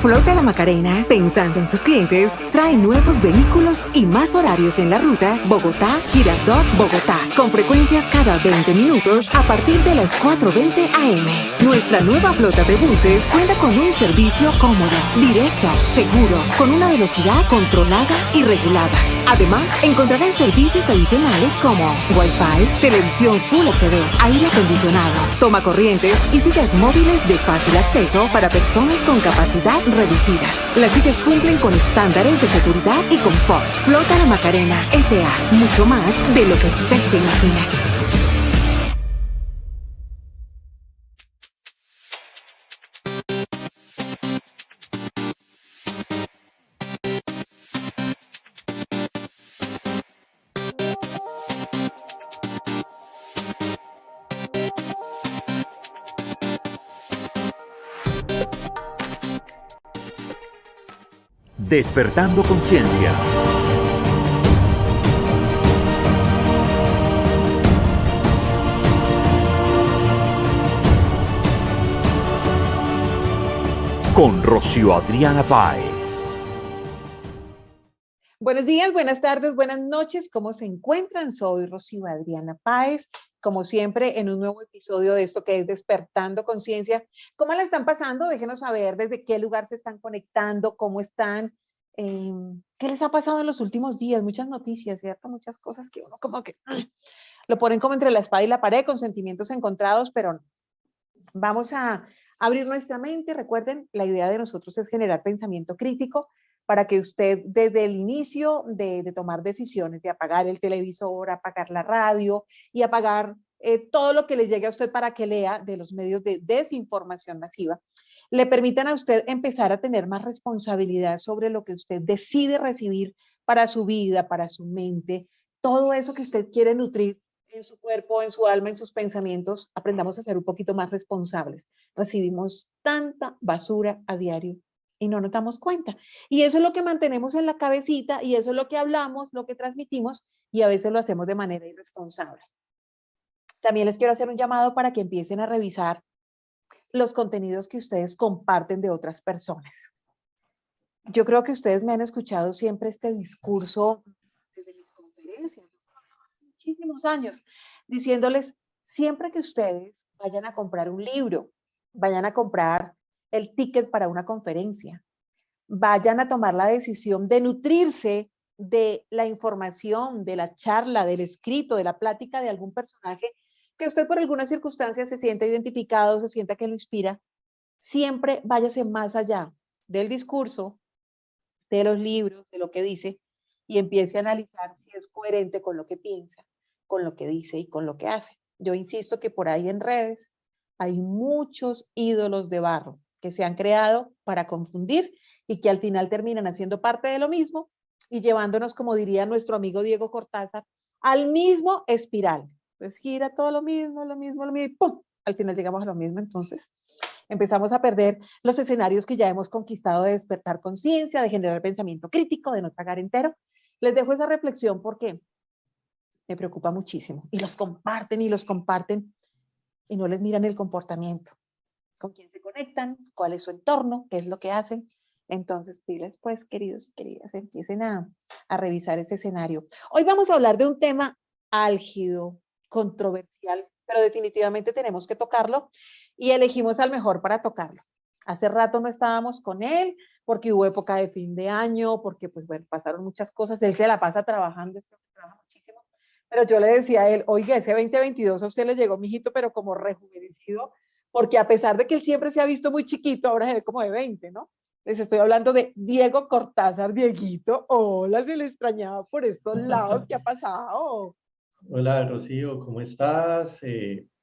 Flota La Macarena, pensando en sus clientes, trae nuevos vehículos y más horarios en la ruta Bogotá-Girardot, Bogotá, con frecuencias cada 20 minutos a partir de las 4:20 am. Nuestra nueva flota de buses cuenta con un servicio cómodo, directo, seguro, con una velocidad controlada y regulada. Además, encontrarán servicios adicionales como Wi-Fi, televisión Full HD, aire acondicionado, toma corrientes y sillas móviles de fácil acceso para personas con capacidad reducida. Las sillas cumplen con estándares de seguridad y confort. Flota La Macarena S.A. Mucho más de lo que usted se imagina. Despertando Conciencia. Con Rocío Adriana Páez. Buenos días, buenas tardes, buenas noches. ¿Cómo se encuentran? Soy Rocío Adriana Páez, como siempre, en un nuevo episodio de esto que es Despertando Conciencia. ¿Cómo la están pasando? Déjenos saber desde qué lugar se están conectando, cómo están, qué les ha pasado en los últimos días. Muchas noticias, ¿cierto? Muchas cosas que uno como que lo ponen como entre la espada y la pared con sentimientos encontrados, pero no. Vamos a abrir nuestra mente. Recuerden, la idea de nosotros es generar pensamiento crítico para que usted desde el inicio de tomar decisiones, de apagar el televisor, apagar la radio y apagar todo lo que le llegue a usted para que lea de los medios de desinformación masiva, le permitan a usted empezar a tener más responsabilidad sobre lo que usted decide recibir para su vida, para su mente, todo eso que usted quiere nutrir en su cuerpo, en su alma, en sus pensamientos. Aprendamos a ser un poquito más responsables. Recibimos tanta basura a diario y no nos damos cuenta. Y eso es lo que mantenemos en la cabecita y eso es lo que hablamos, lo que transmitimos y a veces lo hacemos de manera irresponsable. También les quiero hacer un llamado para que empiecen a revisar los contenidos que ustedes comparten de otras personas. Yo creo que ustedes me han escuchado siempre este discurso desde mis conferencias, muchísimos años, diciéndoles siempre que ustedes vayan a comprar un libro, vayan a comprar el ticket para una conferencia, vayan a tomar la decisión de nutrirse de la información, de la charla, del escrito, de la plática de algún personaje que usted por alguna circunstancia se sienta identificado, se sienta que lo inspira, siempre váyase más allá del discurso, de los libros, de lo que dice, y empiece a analizar si es coherente con lo que piensa, con lo que dice y con lo que hace. Yo insisto que por ahí en redes hay muchos ídolos de barro que se han creado para confundir y que al final terminan haciendo parte de lo mismo y llevándonos, como diría nuestro amigo Diego Cortázar, al mismo espiral. Pues gira todo lo mismo, y ¡pum! Al final llegamos a lo mismo. Entonces empezamos a perder los escenarios que ya hemos conquistado de despertar conciencia, de generar pensamiento crítico, de no tragar entero. Les dejo esa reflexión porque me preocupa muchísimo. Y los comparten y no les miran el comportamiento. Con quién se conectan, cuál es su entorno, qué es lo que hacen. Entonces, pilas, pues, queridos y queridas, empiecen a revisar ese escenario. Hoy vamos a hablar de un tema álgido, controversial, pero definitivamente tenemos que tocarlo y elegimos al mejor para tocarlo. Hace rato no estábamos con él porque hubo época de fin de año, porque pues bueno, pasaron muchas cosas. Él se la pasa trabajando, trabaja muchísimo. Pero yo le decía a él, oiga, ese 2022 a usted le llegó, mijito, pero como rejuvenecido, porque a pesar de que él siempre se ha visto muy chiquito, ahora se ve como de 20, ¿no? Les estoy hablando de Diego Cortázar. Dieguito, hola, se le extrañaba por estos lados, ¿qué ha pasado? Hola Rocío, ¿cómo estás?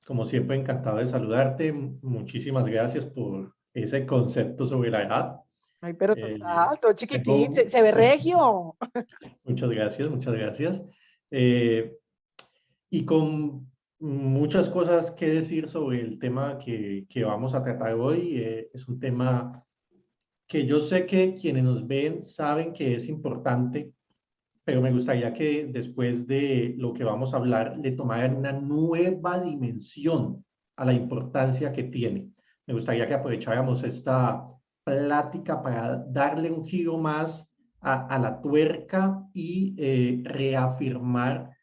Como siempre, encantado de saludarte. Muchísimas gracias por ese concepto sobre la edad. Ay, pero total, todo chiquitín, Tengo, se ve regio. Muchas gracias, muchas gracias. Y con muchas cosas que decir sobre el tema que vamos a tratar hoy. Es un tema que yo sé que quienes nos ven saben que es importante, pero me gustaría que después de lo que vamos a hablar le tomaran una nueva dimensión a la importancia que tiene. Me gustaría que aprovecháramos esta plática para darle un giro más a la tuerca y reafirmar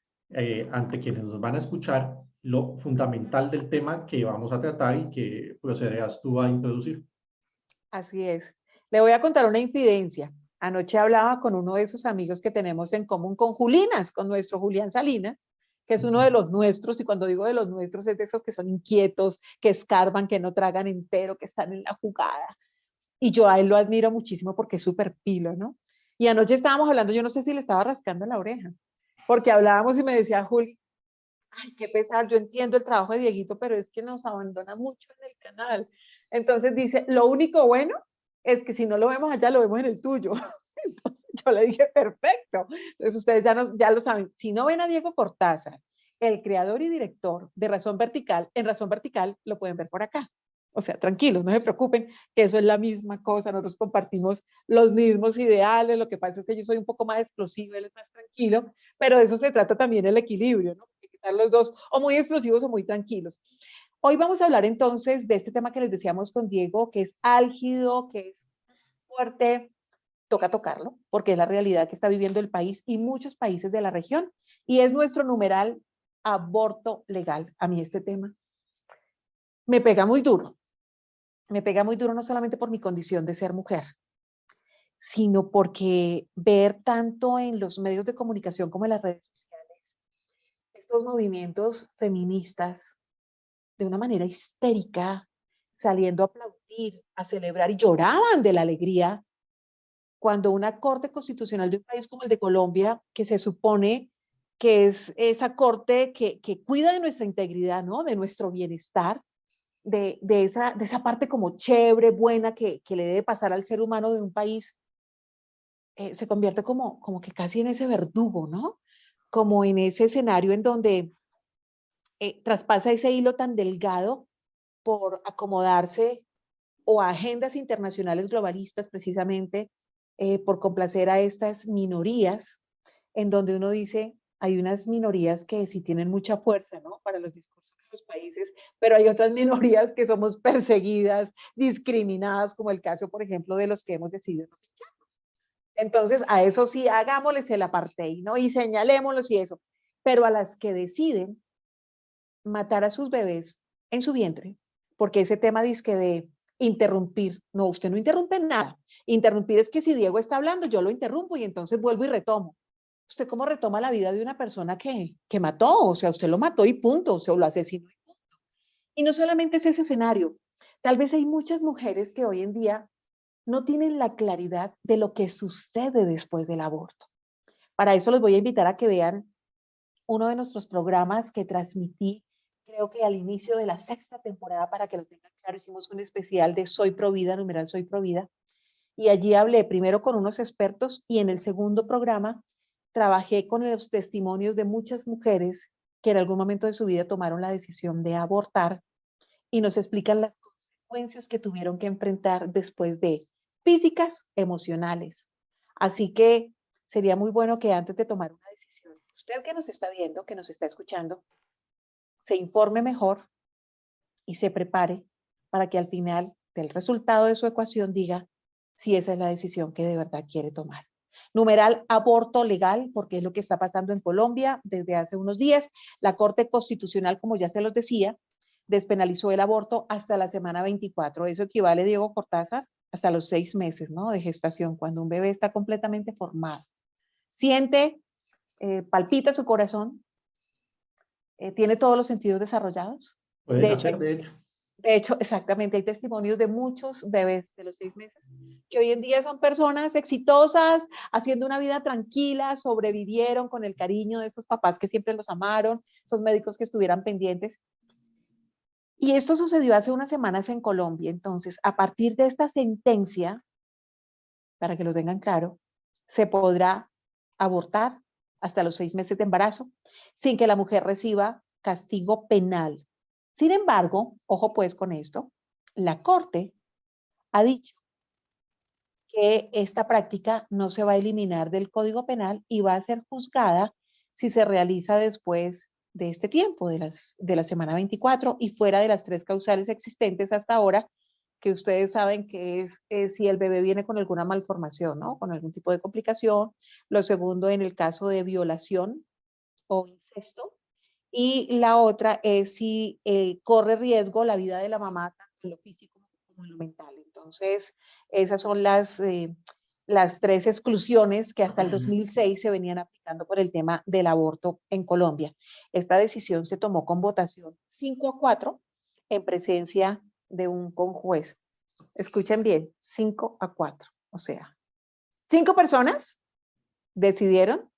ante quienes nos van a escuchar lo fundamental del tema que vamos a tratar y que procederás tú a introducir. Así es. Le voy a contar una infidencia. Anoche hablaba con uno de esos amigos que tenemos en común con Julinas, con nuestro Julián Salinas, que es uno de los nuestros, y cuando digo de los nuestros es de esos que son inquietos, que escarban, que no tragan entero, que están en la jugada. Y yo a él lo admiro muchísimo porque es súper pilo, ¿no? Y anoche estábamos hablando, yo no sé si le estaba rascando la oreja, porque hablábamos y me decía Juli, ay, qué pesar, yo entiendo el trabajo de Dieguito, pero es que nos abandona mucho en el canal. Entonces dice, lo único bueno es que si no lo vemos allá, lo vemos en el tuyo. Entonces yo le dije, perfecto. Entonces ustedes ya lo saben. Si no ven a Diego Cortázar, el creador y director de Razón Vertical, en Razón Vertical lo pueden ver por acá. O sea, tranquilos, no se preocupen, que eso es la misma cosa. Nosotros compartimos los mismos ideales. Lo que pasa es que yo soy un poco más explosivo, él es más tranquilo, pero de eso se trata también el equilibrio, ¿no? Los dos o muy explosivos o muy tranquilos. Hoy vamos a hablar entonces de este tema que les decíamos con Diego, que es álgido, que es fuerte, toca tocarlo, porque es la realidad que está viviendo el país y muchos países de la región, y es nuestro numeral aborto legal. A mí este tema me pega muy duro no solamente por mi condición de ser mujer, sino porque ver tanto en los medios de comunicación como en las redes sociales estos movimientos feministas de una manera histérica, saliendo a aplaudir, a celebrar y lloraban de la alegría cuando una corte constitucional de un país como el de Colombia, que se supone que es esa corte que cuida de nuestra integridad, ¿no? De nuestro bienestar, de esa parte como chévere, buena que le debe pasar al ser humano de un país, se convierte como que casi en ese verdugo, ¿no? Como en ese escenario en donde traspasa ese hilo tan delgado por acomodarse o a agendas internacionales globalistas precisamente por complacer a estas minorías, en donde uno dice, hay unas minorías que sí tienen mucha fuerza, ¿no? Para los discursos de los países, pero hay otras minorías que somos perseguidas, discriminadas, como el caso, por ejemplo, de los que hemos decidido no ficharnos. Entonces, a eso sí, hagámosles el apartheid, ¿no? Y señalémoslos y eso. Pero a las que deciden matar a sus bebés en su vientre, porque ese tema dice de interrumpir, no, usted no interrumpe nada. Interrumpir es que si Diego está hablando, yo lo interrumpo y entonces vuelvo y retomo. ¿Usted cómo retoma la vida de una persona que mató? O sea, usted lo mató y punto, o sea, lo asesinó y punto. Y no solamente es ese escenario, tal vez hay muchas mujeres que hoy en día no tienen la claridad de lo que sucede después del aborto. Para eso los voy a invitar a que vean uno de nuestros programas que transmití, creo que al inicio de la 6ª temporada, para que lo tengan claro, hicimos un especial de Soy Provida, numeral Soy Provida, y allí hablé primero con unos expertos y en el segundo programa trabajé con los testimonios de muchas mujeres que en algún momento de su vida tomaron la decisión de abortar y nos explican las consecuencias que tuvieron que enfrentar después de físicas, emocionales. Así que sería muy bueno que antes de tomar una decisión, usted que nos está viendo, que nos está escuchando, se informe mejor y se prepare para que al final del resultado de su ecuación diga si esa es la decisión que de verdad quiere tomar. Numeral aborto legal, porque es lo que está pasando en Colombia desde hace unos días. La Corte Constitucional, como ya se los decía, despenalizó el aborto hasta la semana 24. Eso equivale, Diego Cortázar, hasta los 6 meses, ¿no? De gestación, cuando un bebé está completamente formado. Siente, palpita su corazón, tiene todos los sentidos desarrollados. Pueden hacer, de hecho. De hecho, exactamente, hay testimonios de muchos bebés de los 6 meses que hoy en día son personas exitosas, haciendo una vida tranquila, sobrevivieron con el cariño de esos papás que siempre los amaron, esos médicos que estuvieran pendientes. Y esto sucedió hace unas semanas en Colombia. Entonces, a partir de esta sentencia, para que lo tengan claro, se podrá abortar hasta los 6 meses de embarazo sin que la mujer reciba castigo penal. Sin embargo, ojo pues con esto, la Corte ha dicho que esta práctica no se va a eliminar del Código Penal y va a ser juzgada si se realiza después de este tiempo, de la semana 24 y fuera de las 3 causales existentes hasta ahora, que ustedes saben que es si el bebé viene con alguna malformación, ¿no? Con algún tipo de complicación. Lo segundo, en el caso de violación o incesto. Y la otra es si corre riesgo la vida de la mamá, tanto en lo físico como en lo mental. Entonces, esas son las tres exclusiones que hasta el 2006 se venían aplicando por el tema del aborto en Colombia. Esta decisión se tomó con votación 5-4 en presencia de un conjuez. Escuchen bien, 5-4. O sea, 5 personas decidieron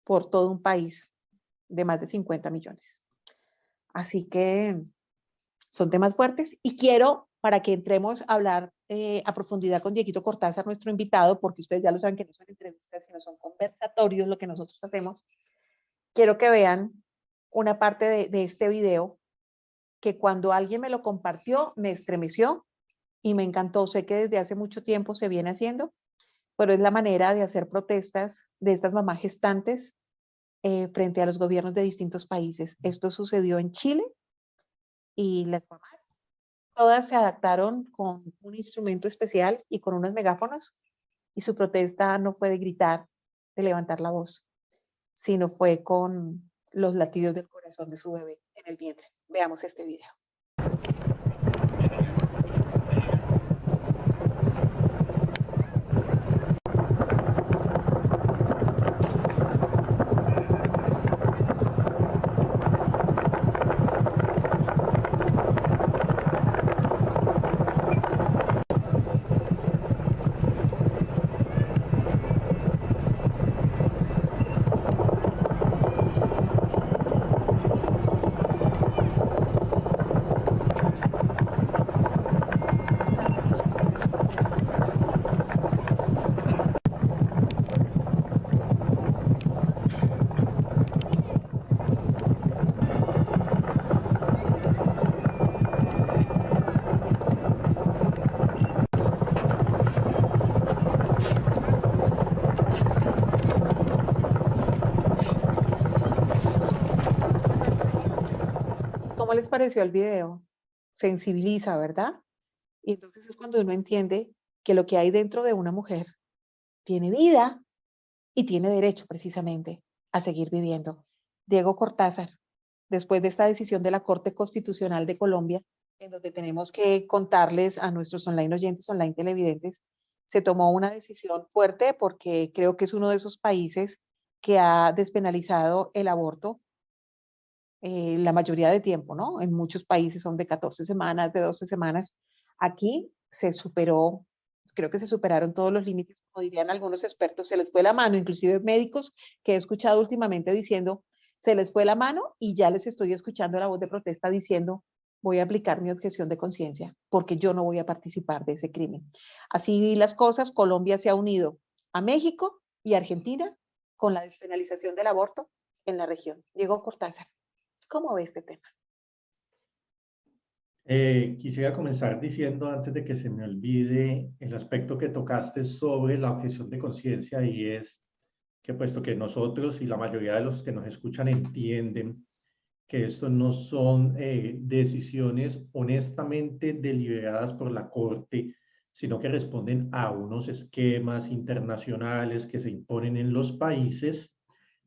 por todo un país de más de 50 millones. Así que son temas fuertes y quiero, para que entremos a hablar a profundidad con Dieguito Cortázar, nuestro invitado, porque ustedes ya lo saben que no son entrevistas, sino son conversatorios lo que nosotros hacemos, quiero que vean una parte de este video que cuando alguien me lo compartió me estremeció y me encantó. Sé que desde hace mucho tiempo se viene haciendo, pero es la manera de hacer protestas de estas mamás gestantes frente a los gobiernos de distintos países. Esto sucedió en Chile y las mamás todas se adaptaron con un instrumento especial y con unos megáfonos y su protesta no fue de gritar, de levantar la voz, sino fue con los latidos del corazón de su bebé en el vientre. Veamos este video. ¿Cómo les pareció el video? Sensibiliza, ¿verdad? Y entonces es cuando uno entiende que lo que hay dentro de una mujer tiene vida y tiene derecho precisamente a seguir viviendo. Diego Cortázar, después de esta decisión de la Corte Constitucional de Colombia, en donde tenemos que contarles a nuestros online oyentes, online televidentes, se tomó una decisión fuerte porque creo que es uno de esos países que ha despenalizado el aborto la mayoría de tiempo, ¿no? En muchos países son de 14 semanas, de 12 semanas. Aquí se superó, creo que se superaron todos los límites, como dirían algunos expertos, se les fue la mano, inclusive médicos que he escuchado últimamente diciendo, se les fue la mano y ya les estoy escuchando la voz de protesta diciendo, voy a aplicar mi objeción de conciencia porque yo no voy a participar de ese crimen. Así las cosas, Colombia se ha unido a México y Argentina con la despenalización del aborto en la región. Diego Cortázar, ¿cómo ve este tema? Quisiera comenzar diciendo, antes de que se me olvide, el aspecto que tocaste sobre la objeción de conciencia, y es que puesto que nosotros y la mayoría de los que nos escuchan entienden que esto no son decisiones honestamente deliberadas por la Corte, sino que responden a unos esquemas internacionales que se imponen en los países,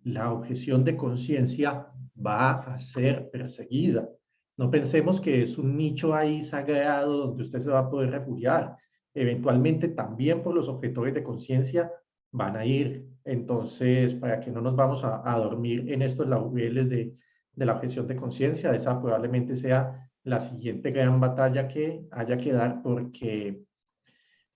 la objeción de conciencia va a ser perseguida. No pensemos que es un nicho ahí sagrado donde usted se va a poder refugiar. Eventualmente también por los objetores de conciencia van a ir. Entonces, para que no nos vamos a dormir en estos laureles de la objeción de conciencia, esa probablemente sea la siguiente gran batalla que haya que dar, porque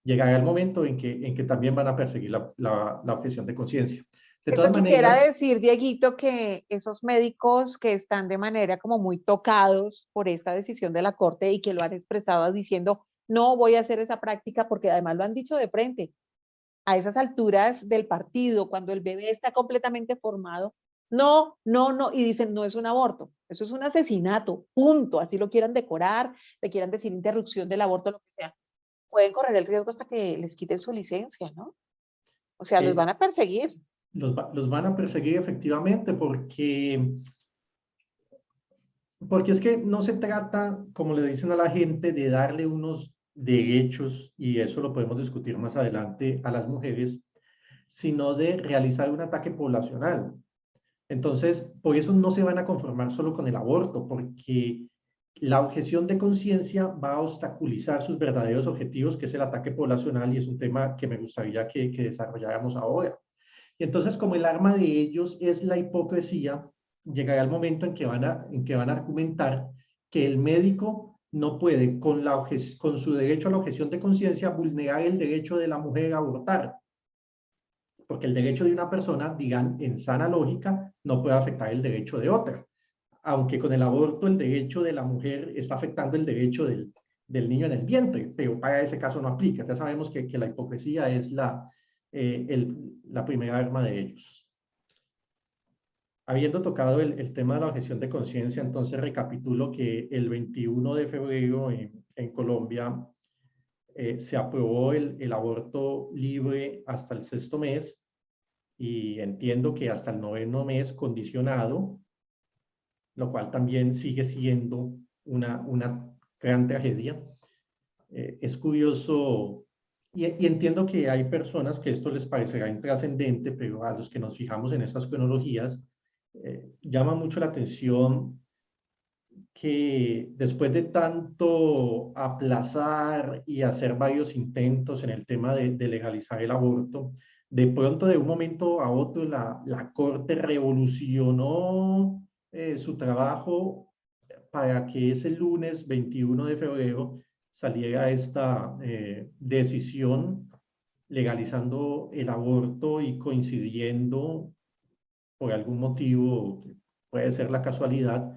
llegará el momento en que también van a perseguir la objeción de conciencia. De Eso todas quisiera maneras, decir, Dieguito, que esos médicos que están de manera como muy tocados por esta decisión de la Corte y que lo han expresado diciendo, no voy a hacer esa práctica, porque además lo han dicho de frente, a esas alturas del partido, cuando el bebé está completamente formado, no, no, no, y dicen, no es un aborto, eso es un asesinato, punto, así lo quieran decorar, le quieran decir interrupción del aborto, lo que sea, pueden correr el riesgo hasta que les quiten su licencia, ¿no? O sea, los van a perseguir. los van a perseguir efectivamente porque es que no se trata, como le dicen a la gente, de darle unos derechos, y eso lo podemos discutir más adelante, a las mujeres, sino de realizar un ataque poblacional. Entonces, por eso no se van a conformar solo con el aborto, porque la objeción de conciencia va a obstaculizar sus verdaderos objetivos, que es el ataque poblacional, y es un tema que me gustaría que desarrolláramos ahora. Y entonces, como el arma de ellos es la hipocresía, llegará el momento en que van a argumentar que el médico no puede, con su derecho a la objeción de conciencia, vulnerar el derecho de la mujer a abortar. Porque el derecho de una persona, digan, en sana lógica, no puede afectar el derecho de otra. Aunque con el aborto el derecho de la mujer está afectando el derecho del niño en el vientre, pero para ese caso no aplica. Ya sabemos que la hipocresía es la primera arma de ellos. Habiendo tocado el tema de la objeción de conciencia, entonces recapitulo que el 21 de febrero en Colombia se aprobó el aborto libre hasta el 6º mes, y entiendo que hasta el 9º mes condicionado, lo cual también sigue siendo una gran tragedia. Es curioso, y entiendo que hay personas que esto les parecerá intrascendente, pero a los que nos fijamos en estas cronologías, llama mucho la atención que después de tanto aplazar y hacer varios intentos en el tema de legalizar el aborto, de pronto de un momento a otro la Corte revolucionó su trabajo para que ese lunes 21 de febrero saliera esta decisión legalizando el aborto y coincidiendo por algún motivo, que puede ser la casualidad,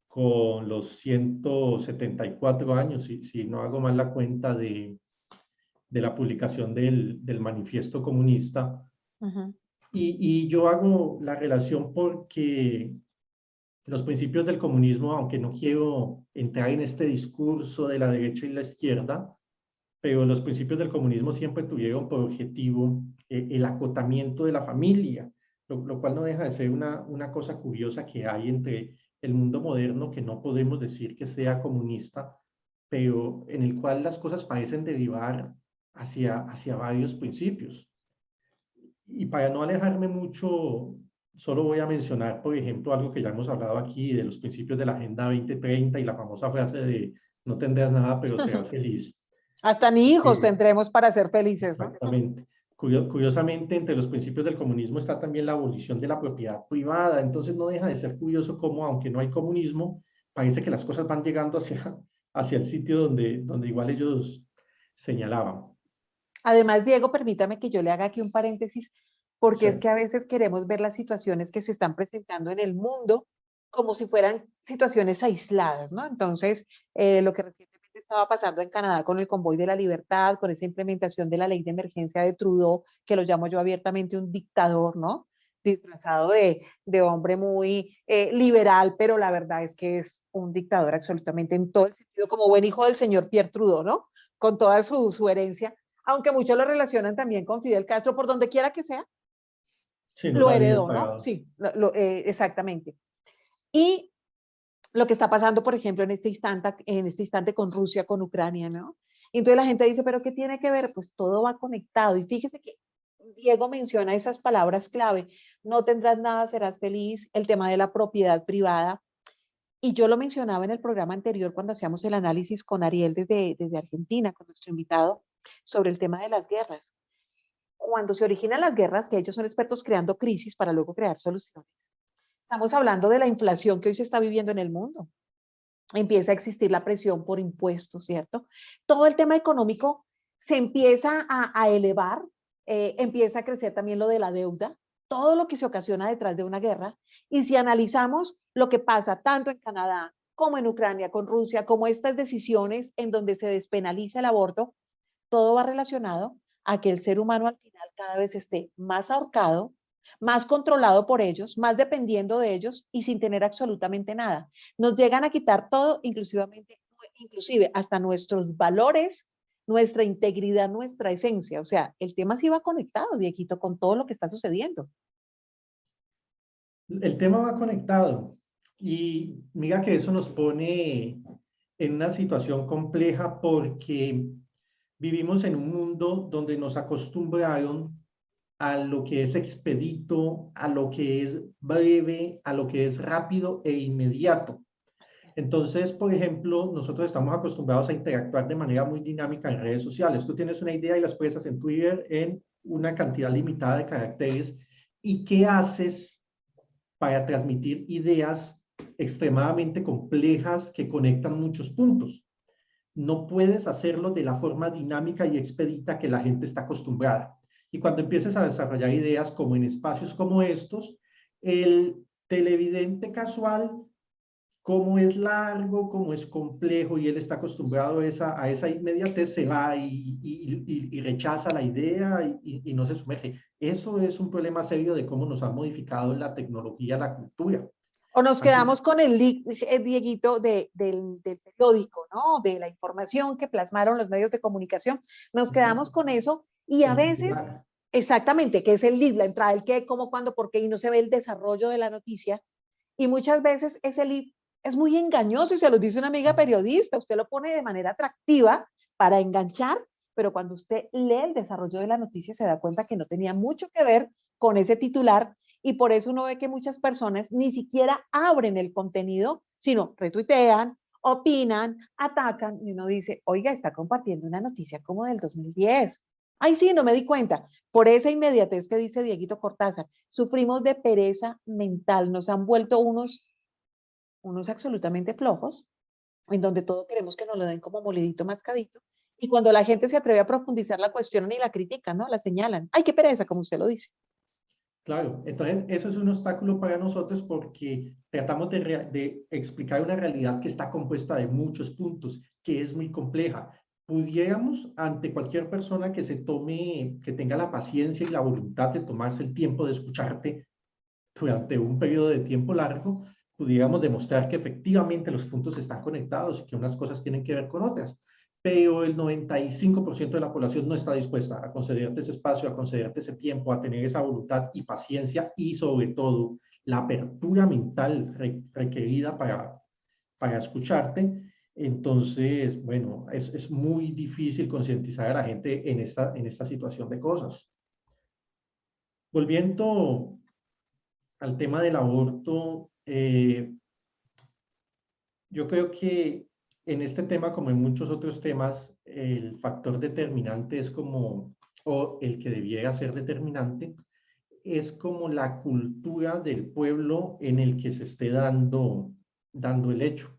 con los 174 años, si no hago mal la cuenta, de la publicación del manifiesto comunista. Ujú. Y yo hago la relación porque los principios del comunismo, aunque no quiero entrar en este discurso de la derecha y la izquierda, pero los principios del comunismo siempre tuvieron por objetivo el acotamiento de la familia, lo cual no deja de ser una cosa curiosa que hay entre el mundo moderno, que no podemos decir que sea comunista, pero en el cual las cosas parecen derivar hacia varios principios. Y para no alejarme mucho, solo voy a mencionar, por ejemplo, algo que ya hemos hablado aquí, de los principios de la Agenda 2030 y la famosa frase de no tendrás nada, pero serás feliz. Hasta ni hijos tendremos para ser felices, ¿no? Exactamente. Curiosamente, entre los principios del comunismo está también la abolición de la propiedad privada. Entonces no deja de ser curioso cómo, aunque no hay comunismo, parece que las cosas van llegando hacia el sitio donde igual ellos señalaban. Además, Diego, permítame que yo le haga aquí un paréntesis, porque Sí. es que a veces queremos ver las situaciones que se están presentando en el mundo como si fueran situaciones aisladas, ¿no? Entonces, lo que recientemente estaba pasando en Canadá con el Convoy de la Libertad, con esa implementación de la ley de emergencia de Trudeau, que lo llamo yo abiertamente un dictador, ¿no? Disfrazado de hombre muy liberal, pero la verdad es que es un dictador absolutamente en todo el sentido, como buen hijo del señor Pierre Trudeau, ¿no? Con toda su herencia, aunque muchos lo relacionan también con Fidel Castro, por donde quiera que sea, Sí, no lo la vida heredó, ¿no? pagada. Sí, exactamente. Y lo que está pasando, por ejemplo, en este instante con Rusia, con Ucrania, ¿no? Entonces la gente dice, ¿pero qué tiene que ver? Pues todo va conectado. Y fíjese que Diego menciona esas palabras clave: no tendrás nada, serás feliz, el tema de la propiedad privada. Y yo lo mencionaba en el programa anterior cuando hacíamos el análisis con Ariel desde Argentina, con nuestro invitado, sobre el tema de las guerras. Cuando se originan las guerras, que ellos son expertos creando crisis para luego crear soluciones, estamos hablando de la inflación que hoy se está viviendo en el mundo. Empieza a existir la presión por impuestos, ¿cierto? Todo el tema económico se empieza a elevar, empieza a crecer también lo de la deuda, todo lo que se ocasiona detrás de una guerra. Y si analizamos lo que pasa tanto en Canadá como en Ucrania, con Rusia, como estas decisiones en donde se despenaliza el aborto, todo va relacionado a que el ser humano al final cada vez esté más ahorcado, más controlado por ellos, más dependiendo de ellos y sin tener absolutamente nada. Nos llegan a quitar todo, inclusive hasta nuestros valores, nuestra integridad, nuestra esencia. O sea, el tema sí va conectado, Dieguito, con todo lo que está sucediendo. El tema va conectado, y mira que eso nos pone en una situación compleja porque vivimos en un mundo donde nos acostumbraron a lo que es expedito, a lo que es breve, a lo que es rápido e inmediato. Entonces, por ejemplo, nosotros estamos acostumbrados a interactuar de manera muy dinámica en redes sociales. Tú tienes una idea y la expresas en Twitter en una cantidad limitada de caracteres. ¿Y qué haces para transmitir ideas extremadamente complejas que conectan muchos puntos? No puedes hacerlo de la forma dinámica y expedita que la gente está acostumbrada. Y cuando empieces a desarrollar ideas como en espacios como estos, el televidente casual, como es largo, como es complejo y él está acostumbrado a esa inmediatez, se va y rechaza la idea y no se sumerge. Eso es un problema serio de cómo nos ha modificado la tecnología, la cultura. O nos Antes, quedamos con el link, Dieguito, del periódico, ¿no? De la información que plasmaron los medios de comunicación. Nos quedamos con eso y a el veces, titular. exactamente, que es el lead, la entrada, el qué, cómo, cuándo, por qué, y no se ve el desarrollo de la noticia. Y muchas veces ese lead es muy engañoso y se lo dice una amiga periodista. Usted lo pone de manera atractiva para enganchar, pero cuando usted lee el desarrollo de la noticia se da cuenta que no tenía mucho que ver con ese titular y por eso uno ve que muchas personas ni siquiera abren el contenido, sino retuitean, opinan, atacan y uno dice, oiga, está compartiendo una noticia como del 2010. Ay, sí, no me di cuenta. Por esa inmediatez que dice Dieguito Cortázar, sufrimos de pereza mental, nos han vuelto unos absolutamente flojos, en donde todo queremos que nos lo den como molidito mascadito, y cuando la gente se atreve a profundizar la cuestión y la critican, ¿no? La señalan. Ay, qué pereza, como usted lo dice. Claro, entonces eso es un obstáculo para nosotros porque tratamos de explicar una realidad que está compuesta de muchos puntos, que es muy compleja. Pudiéramos, ante cualquier persona que se tome, que tenga la paciencia y la voluntad de tomarse el tiempo de escucharte durante un periodo de tiempo largo, pudiéramos demostrar que efectivamente los puntos están conectados y que unas cosas tienen que ver con otras. Pero el 95% de la población no está dispuesta a concederte ese espacio, a concederte ese tiempo, a tener esa voluntad y paciencia y sobre todo la apertura mental requerida para escucharte. Entonces, bueno, es muy difícil concientizar a la gente en esta situación de cosas. Volviendo al tema del aborto, yo creo que en este tema, como en muchos otros temas, el factor determinante es como, o el que debiera ser determinante, es como la cultura del pueblo en el que se esté dando el hecho.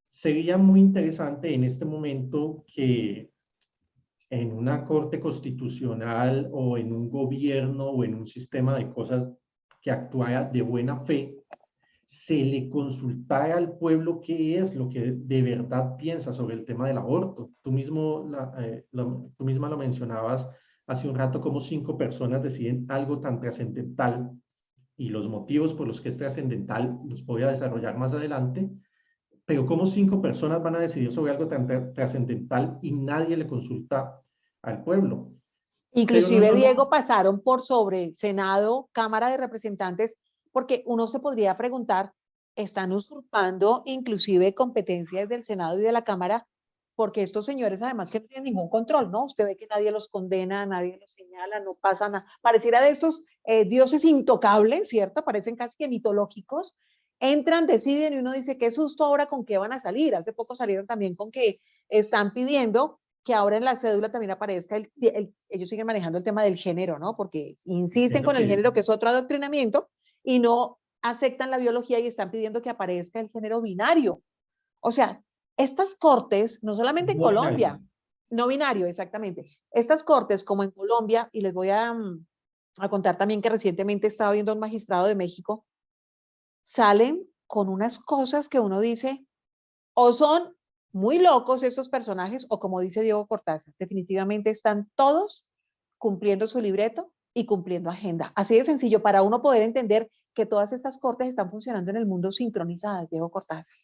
Sería muy interesante en este momento que en una corte constitucional o en un gobierno o en un sistema de cosas que actuara de buena fe, se le consultara al pueblo qué es lo que de verdad piensa sobre el tema del aborto. Tú misma lo mencionabas hace un rato, como 5 personas deciden algo tan trascendental y los motivos por los que es trascendental los voy a desarrollar más adelante, pero cómo 5 personas van a decidir sobre algo tan trascendental y nadie le consulta al pueblo. Pero no Inclusive, solo, Diego, pasaron por sobre Senado, Cámara de Representantes, porque uno se podría preguntar, ¿están usurpando inclusive competencias del Senado y de la Cámara? Porque estos señores además que no tienen ningún control, ¿no? Usted ve que nadie los condena, nadie los señala, no pasa nada. Pareciera de estos dioses intocables, ¿cierto? Parecen casi que mitológicos. Entran, deciden y uno dice, qué susto ahora con qué van a salir. Hace poco salieron también con que están pidiendo que ahora en la cédula también aparezca, ellos siguen manejando el tema del género, ¿no? Porque insisten es lo con el que, género, que es otro adoctrinamiento, y no aceptan la biología y están pidiendo que aparezca el género binario. O sea, estas cortes, no solamente en no binario. Colombia, no binario, exactamente, estas cortes como en Colombia, y les voy a contar también que recientemente estaba viendo a un magistrado de México, salen con unas cosas que uno dice, o son muy locos estos personajes, o como dice Diego Cortázar, definitivamente están todos cumpliendo su libreto y cumpliendo agenda. Así de sencillo, para uno poder entender que todas estas cortes están funcionando en el mundo sincronizadas, Diego Cortázar.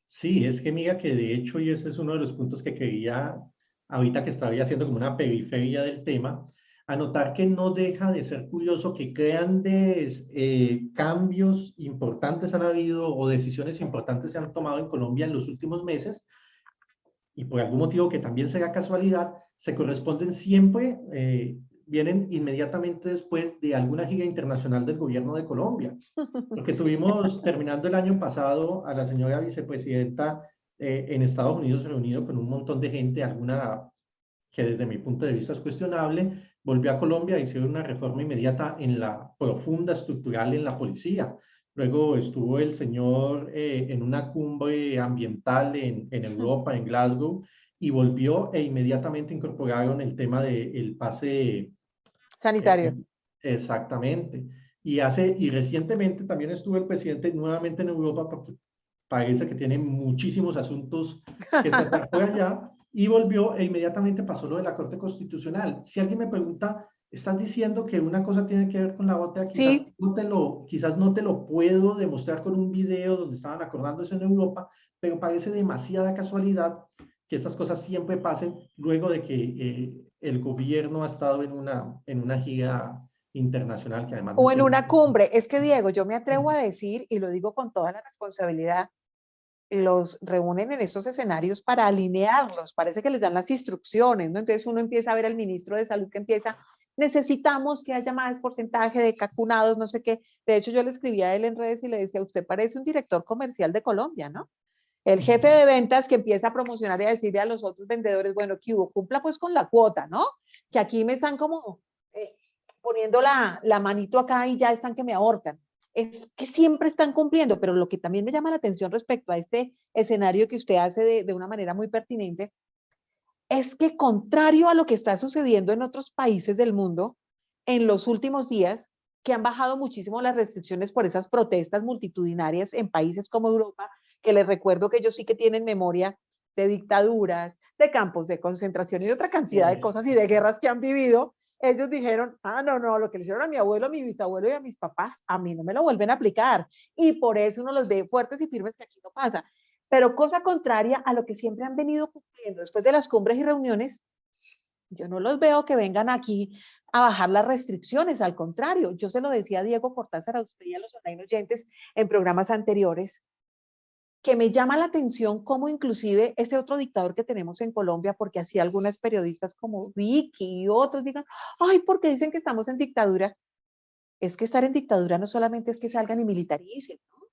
Sí, es que mira que de hecho, y ese es uno de los puntos que quería, ahorita que estaba haciendo como una periferia del tema, a notar que no deja de ser curioso que grandes cambios importantes han habido o decisiones importantes se han tomado en Colombia en los últimos meses y por algún motivo que también sea casualidad, se corresponden siempre, vienen inmediatamente después de alguna gira internacional del gobierno de Colombia. Porque tuvimos, terminando el año pasado, a la señora vicepresidenta en Estados Unidos reunido con un montón de gente, alguna que desde mi punto de vista es cuestionable, volvió a Colombia y hicieron una reforma inmediata en la profunda estructural en la policía. Luego estuvo el señor en una cumbre ambiental en Europa, en Glasgow, y volvió e inmediatamente incorporaron el tema del pase Sanitario. Exactamente. Y recientemente también estuvo el presidente nuevamente en Europa porque parece que tiene muchísimos asuntos que tratar por allá y volvió e inmediatamente pasó lo de la Corte Constitucional. Si alguien me pregunta, ¿estás diciendo que una cosa tiene que ver con la otra? Quizás, Sí. quizás no te lo puedo demostrar con un video donde estaban acordándose en Europa, pero parece demasiada casualidad que estas cosas siempre pasen luego de que el gobierno ha estado en una gira internacional que además... O en una cumbre. Es que, Diego, yo me atrevo a decir, y lo digo con toda la responsabilidad, los reúnen en estos escenarios para alinearlos, parece que les dan las instrucciones, ¿no? Entonces uno empieza a ver al ministro de Salud que empieza, necesitamos que haya más porcentaje de vacunados, no sé qué. De hecho, yo le escribía a él en redes y le decía, usted parece un director comercial de Colombia, ¿no? El jefe de ventas que empieza a promocionar y a decirle a los otros vendedores, bueno, que hubo, cumpla pues con la cuota, ¿no? Que aquí me están como poniendo la manito acá y ya están que me ahorcan. Es que siempre están cumpliendo, pero lo que también me llama la atención respecto a este escenario que usted hace de una manera muy pertinente, es que contrario a lo que está sucediendo en otros países del mundo, en los últimos días, que han bajado muchísimo las restricciones por esas protestas multitudinarias en países como Europa, que les recuerdo que ellos sí que tienen memoria de dictaduras, de campos de concentración y de otra cantidad de cosas y de guerras que han vivido, ellos dijeron, no, lo que le hicieron a mi abuelo, a mi bisabuelo y a mis papás, a mí no me lo vuelven a aplicar. Y por eso uno los ve fuertes y firmes que aquí no pasa. Pero cosa contraria a lo que siempre han venido cumpliendo después de las cumbres y reuniones, yo no los veo que vengan aquí a bajar las restricciones, al contrario, yo se lo decía a Diego Cortázar, a usted y a los online oyentes en programas anteriores, que me llama la atención cómo inclusive ese otro dictador que tenemos en Colombia, porque así algunas periodistas como Vicky y otros digan, ay, ¿por qué dicen que estamos en dictadura? Es que estar en dictadura no solamente es que salgan y militaricen, ¿no?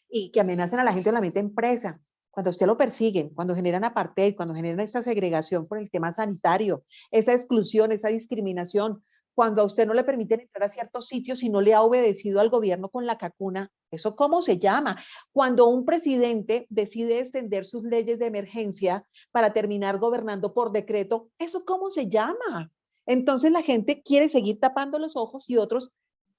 Y que amenacen a la gente en la misma empresa. Cuando a usted lo persiguen, cuando generan apartheid, cuando generan esta segregación por el tema sanitario, esa exclusión, esa discriminación, cuando a usted no le permiten entrar a ciertos sitios y no le ha obedecido al gobierno con la cacuna, ¿eso cómo se llama? Cuando un presidente decide extender sus leyes de emergencia para terminar gobernando por decreto, ¿eso cómo se llama? Entonces la gente quiere seguir tapando los ojos y otros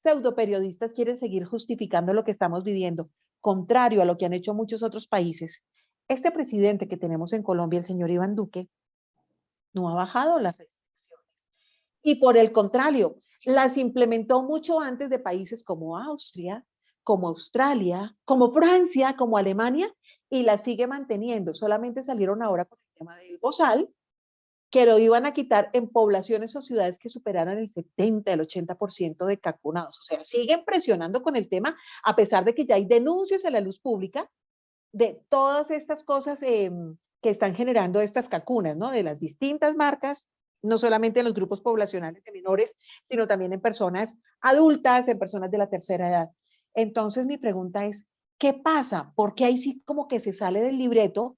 pseudoperiodistas quieren seguir justificando lo que estamos viviendo, contrario a lo que han hecho muchos otros países. Este presidente que tenemos en Colombia, el señor Iván Duque, no ha bajado las restricciones. Y por el contrario, las implementó mucho antes de países como Austria, como Australia, como Francia, como Alemania, y las sigue manteniendo. Solamente salieron ahora con el tema del bozal, que lo iban a quitar en poblaciones o ciudades que superaran el 70, el 80% de vacunados. O sea, siguen presionando con el tema, a pesar de que ya hay denuncias a la luz pública de todas estas cosas que están generando estas vacunas, ¿no? De las distintas marcas, no solamente en los grupos poblacionales de menores, sino también en personas adultas, en personas de la tercera edad. Entonces, mi pregunta es, ¿qué pasa? Porque ahí sí como que se sale del libreto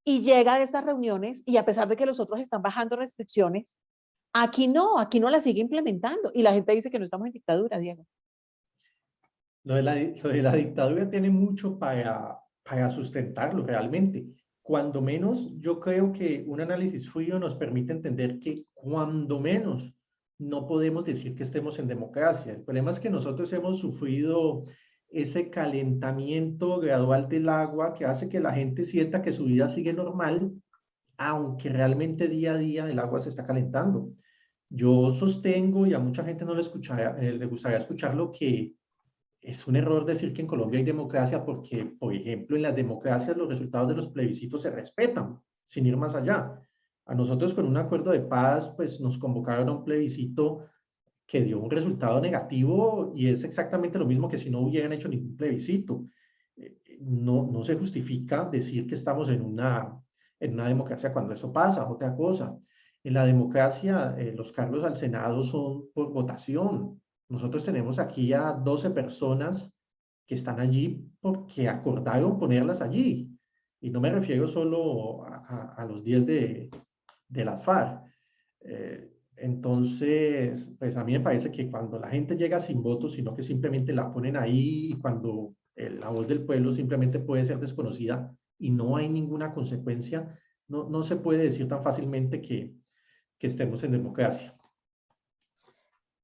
y llega a estas reuniones y a pesar de que los otros están bajando restricciones, aquí no la sigue implementando y la gente dice que no estamos en dictadura, Diego. Lo de la dictadura tiene mucho para sustentarlo realmente. Cuando menos, yo creo que un análisis frío nos permite entender que cuando menos no podemos decir que estemos en democracia. El problema es que nosotros hemos sufrido ese calentamiento gradual del agua que hace que la gente sienta que su vida sigue normal, aunque realmente día a día el agua se está calentando. Yo sostengo, y a mucha gente no le gustaría escucharlo, que es un error decir que en Colombia hay democracia porque, por ejemplo, en las democracias los resultados de los plebiscitos se respetan, sin ir más allá. A nosotros con un acuerdo de paz, pues nos convocaron a un plebiscito que dio un resultado negativo y es exactamente lo mismo que si no hubieran hecho ningún plebiscito. No se justifica decir que estamos en una democracia cuando eso pasa. Otra cosa, en la democracia los cargos al Senado son por votación. Nosotros tenemos aquí a 12 personas que están allí porque acordaron ponerlas allí. Y no me refiero solo a los 10 de las FARC. Entonces, pues a mí me parece que cuando la gente llega sin votos, sino que simplemente la ponen ahí y cuando la voz del pueblo simplemente puede ser desconocida y no hay ninguna consecuencia, no se puede decir tan fácilmente que estemos en democracia.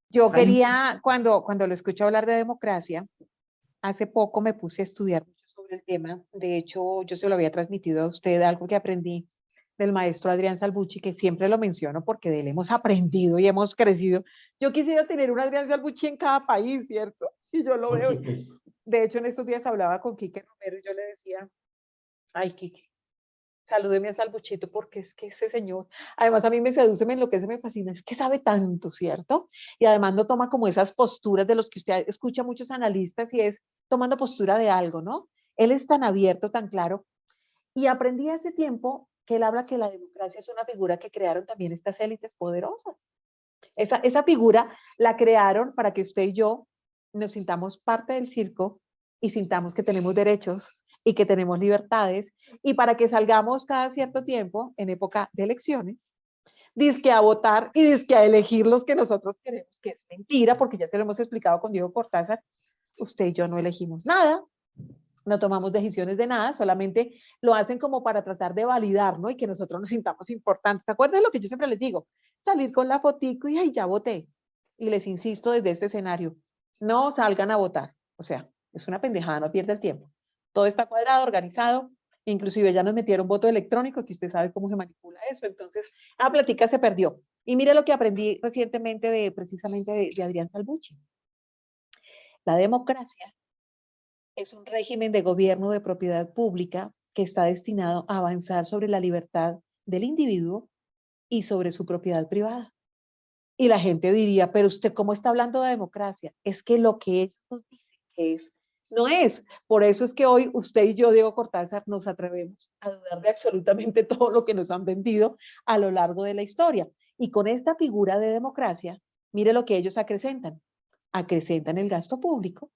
Yo quería, cuando lo escucho hablar de democracia, hace poco me puse a estudiar mucho sobre el tema. De hecho, yo se lo había transmitido a usted, algo que aprendí del maestro Adrián Salvucci, que siempre lo menciono porque de él hemos aprendido y hemos crecido. Yo quisiera tener un Adrián Salvucci en cada país, ¿cierto? Y yo lo Por veo. supuesto. De hecho, en estos días hablaba con Quique Romero y yo le decía, ay, Quique, salúdeme a Salvuchito porque es que ese señor, además a mí me seduce, me enloquece, me fascina, es que sabe tanto, ¿cierto? Y además no toma como esas posturas de los que usted escucha a muchos analistas y es tomando postura de algo, ¿no? Él es tan abierto, tan claro. Y aprendí hace tiempo que él habla que la democracia es una figura que crearon también estas élites poderosas. Esa figura la crearon para que usted y yo nos sintamos parte del circo y sintamos que tenemos derechos y que tenemos libertades y para que salgamos cada cierto tiempo en época de elecciones, dizque a votar y dizque a elegir los que nosotros queremos, que es mentira porque ya se lo hemos explicado con Diego Cortázar, usted y yo no elegimos nada, no tomamos decisiones de nada, solamente lo hacen como para tratar de validar, ¿no? Y que nosotros nos sintamos importantes. ¿Se acuerdan de lo que yo siempre les digo? Salir con la fotico y ay, ya voté. Y les insisto desde este escenario, no salgan a votar. O sea, es una pendejada, no pierda el tiempo. Todo está cuadrado, organizado, inclusive ya nos metieron voto electrónico, que usted sabe cómo se manipula eso. Entonces, la plática se perdió. Y mire lo que aprendí recientemente precisamente de Adrián Salvucci. La democracia es un régimen de gobierno de propiedad pública que está destinado a avanzar sobre la libertad del individuo y sobre su propiedad privada. Y la gente diría, pero usted cómo está hablando de democracia, es que lo que ellos nos dicen que es, no es. Por eso es que hoy usted y yo, Diego Cortázar, nos atrevemos a dudar de absolutamente todo lo que nos han vendido a lo largo de la historia. Y con esta figura de democracia, mire lo que ellos acrecentan. Acrecentan el gasto público,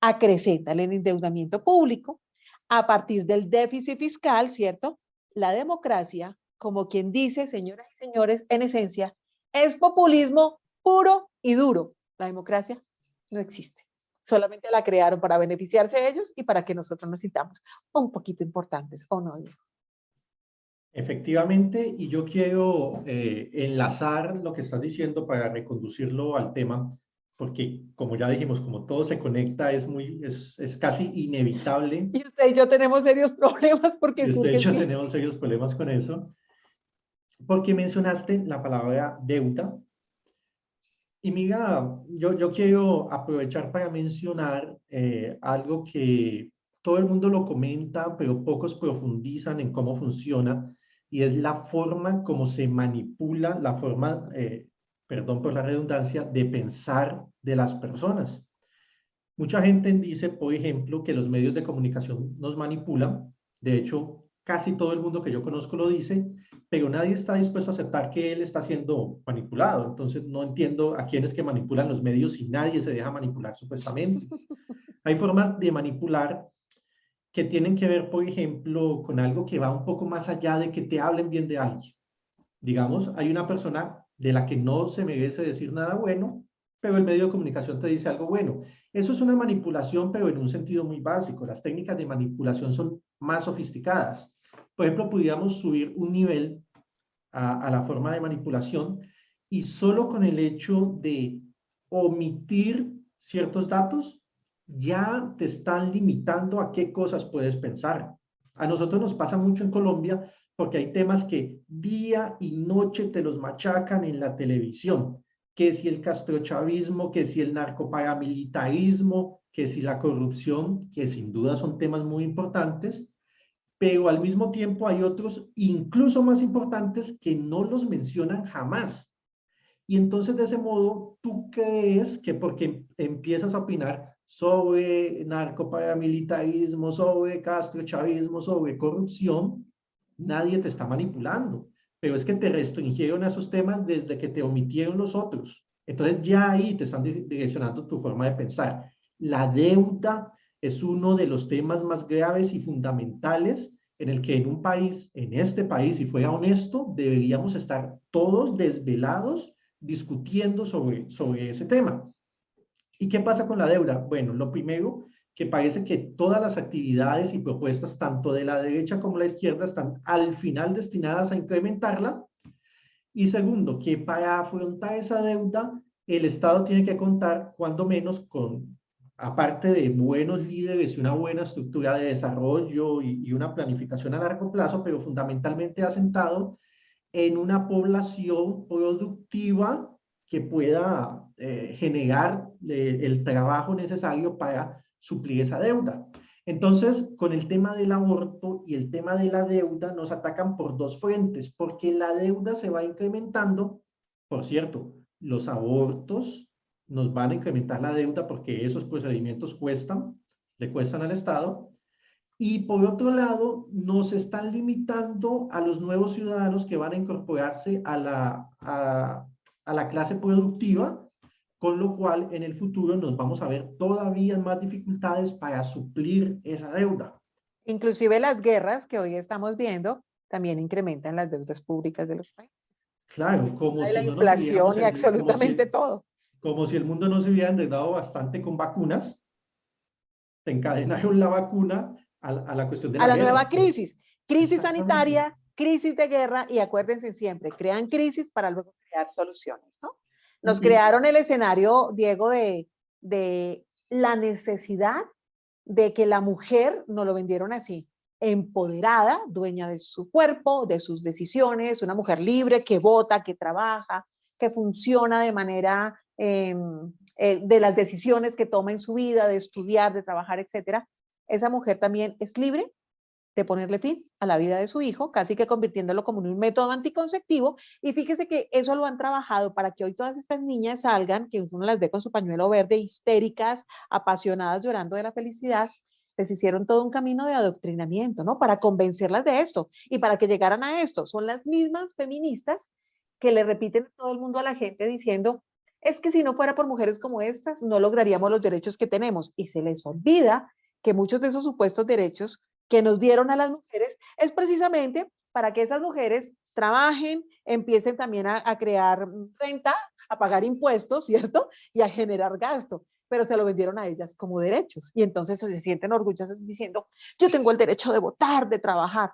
acrecentan el endeudamiento público, a partir del déficit fiscal, ¿cierto? La democracia, como quien dice, señoras y señores, en esencia, es populismo puro y duro. La democracia no existe. Solamente la crearon para beneficiarse ellos y para que nosotros nos sintamos un poquito importantes, ¿o no, Diego? Efectivamente, y yo quiero enlazar lo que estás diciendo para reconducirlo al tema, porque como ya dijimos, como todo se conecta, es casi inevitable. Y usted y yo tenemos serios problemas porque Y usted y yo tenemos serios problemas con eso, porque mencionaste la palabra deuda. Y mira, yo quiero aprovechar para mencionar algo que todo el mundo lo comenta, pero pocos profundizan en cómo funciona, y es la forma como se manipula, la forma, perdón por la redundancia, de pensar de las personas. Mucha gente dice, por ejemplo, que los medios de comunicación nos manipulan. De hecho, casi todo el mundo que yo conozco lo dice, pero nadie está dispuesto a aceptar que él está siendo manipulado. Entonces, no entiendo a quiénes que manipulan los medios si nadie se deja manipular supuestamente. Hay formas de manipular que tienen que ver, por ejemplo, con algo que va un poco más allá de que te hablen bien de alguien. Digamos, hay una persona de la que no se merece decir nada bueno, pero el medio de comunicación te dice algo bueno. Eso es una manipulación, pero en un sentido muy básico. Las técnicas de manipulación son más sofisticadas. Por ejemplo, podríamos subir un nivel a la forma de manipulación y solo con el hecho de omitir ciertos datos, ya te están limitando a qué cosas puedes pensar. A nosotros nos pasa mucho en Colombia porque hay temas que día y noche te los machacan en la televisión, que si el castrochavismo, que si el narcoparamilitarismo, que si la corrupción, que sin duda son temas muy importantes, pero al mismo tiempo hay otros incluso más importantes que no los mencionan jamás. Y entonces de ese modo tú crees que porque empiezas a opinar sobre narcoparamilitarismo, sobre castrochavismo, sobre corrupción, nadie te está manipulando. Pero es que te restringieron a esos temas desde que te omitieron los otros. Entonces ya ahí te están direccionando tu forma de pensar. La deuda es uno de los temas más graves y fundamentales en el que en un país, en este país, si fuera honesto, deberíamos estar todos desvelados discutiendo sobre ese tema. ¿Y qué pasa con la deuda? Bueno, lo primero, que parece que todas las actividades y propuestas, tanto de la derecha como la izquierda, están al final destinadas a incrementarla. Y segundo, que para afrontar esa deuda, el Estado tiene que contar, cuando menos, con, aparte de buenos líderes y una buena estructura de desarrollo y una planificación a largo plazo, pero fundamentalmente asentado en una población productiva que pueda generar el trabajo necesario para suplir esa deuda. Entonces, con el tema del aborto y el tema de la deuda nos atacan por dos frentes, porque la deuda se va incrementando. Por cierto, los abortos nos van a incrementar la deuda porque esos procedimientos le cuestan al Estado. Y por otro lado, nos están limitando a los nuevos ciudadanos que van a incorporarse a la clase productiva, con lo cual en el futuro nos vamos a ver todavía más dificultades para suplir esa deuda. Inclusive las guerras que hoy estamos viendo también incrementan las deudas públicas de los países. Claro, como Hay si la no nos inflación y hubiéramos, absolutamente todo. como si el mundo no se hubiera endeudado bastante con vacunas, te encadenaron la vacuna a la cuestión de A la la guerra. nueva crisis. Crisis Exactamente. sanitaria, crisis de guerra, y acuérdense siempre, crean crisis para luego crear soluciones, ¿no? Nos crearon el escenario, Diego, de la necesidad de que la mujer, nos lo vendieron así, empoderada, dueña de su cuerpo, de sus decisiones, una mujer libre que vota, que trabaja, que funciona de manera de las decisiones que toma en su vida, de estudiar, de trabajar, etcétera. Esa mujer también es libre de ponerle fin a la vida de su hijo, casi que convirtiéndolo como un método anticonceptivo. Y fíjese que eso lo han trabajado para que hoy todas estas niñas salgan, que uno las ve con su pañuelo verde, histéricas, apasionadas, llorando de la felicidad. Les hicieron todo un camino de adoctrinamiento, ¿no? Para convencerlas de esto y para que llegaran a esto. Son las mismas feministas que le repiten a todo el mundo a la gente diciendo, es que si no fuera por mujeres como estas, no lograríamos los derechos que tenemos. Y se les olvida que muchos de esos supuestos derechos que nos dieron a las mujeres es precisamente para que esas mujeres trabajen, empiecen también a crear renta, a pagar impuestos, ¿cierto? Y a generar gasto, pero se lo vendieron a ellas como derechos. Y entonces se sienten orgullosas diciendo, yo tengo el derecho de votar, de trabajar.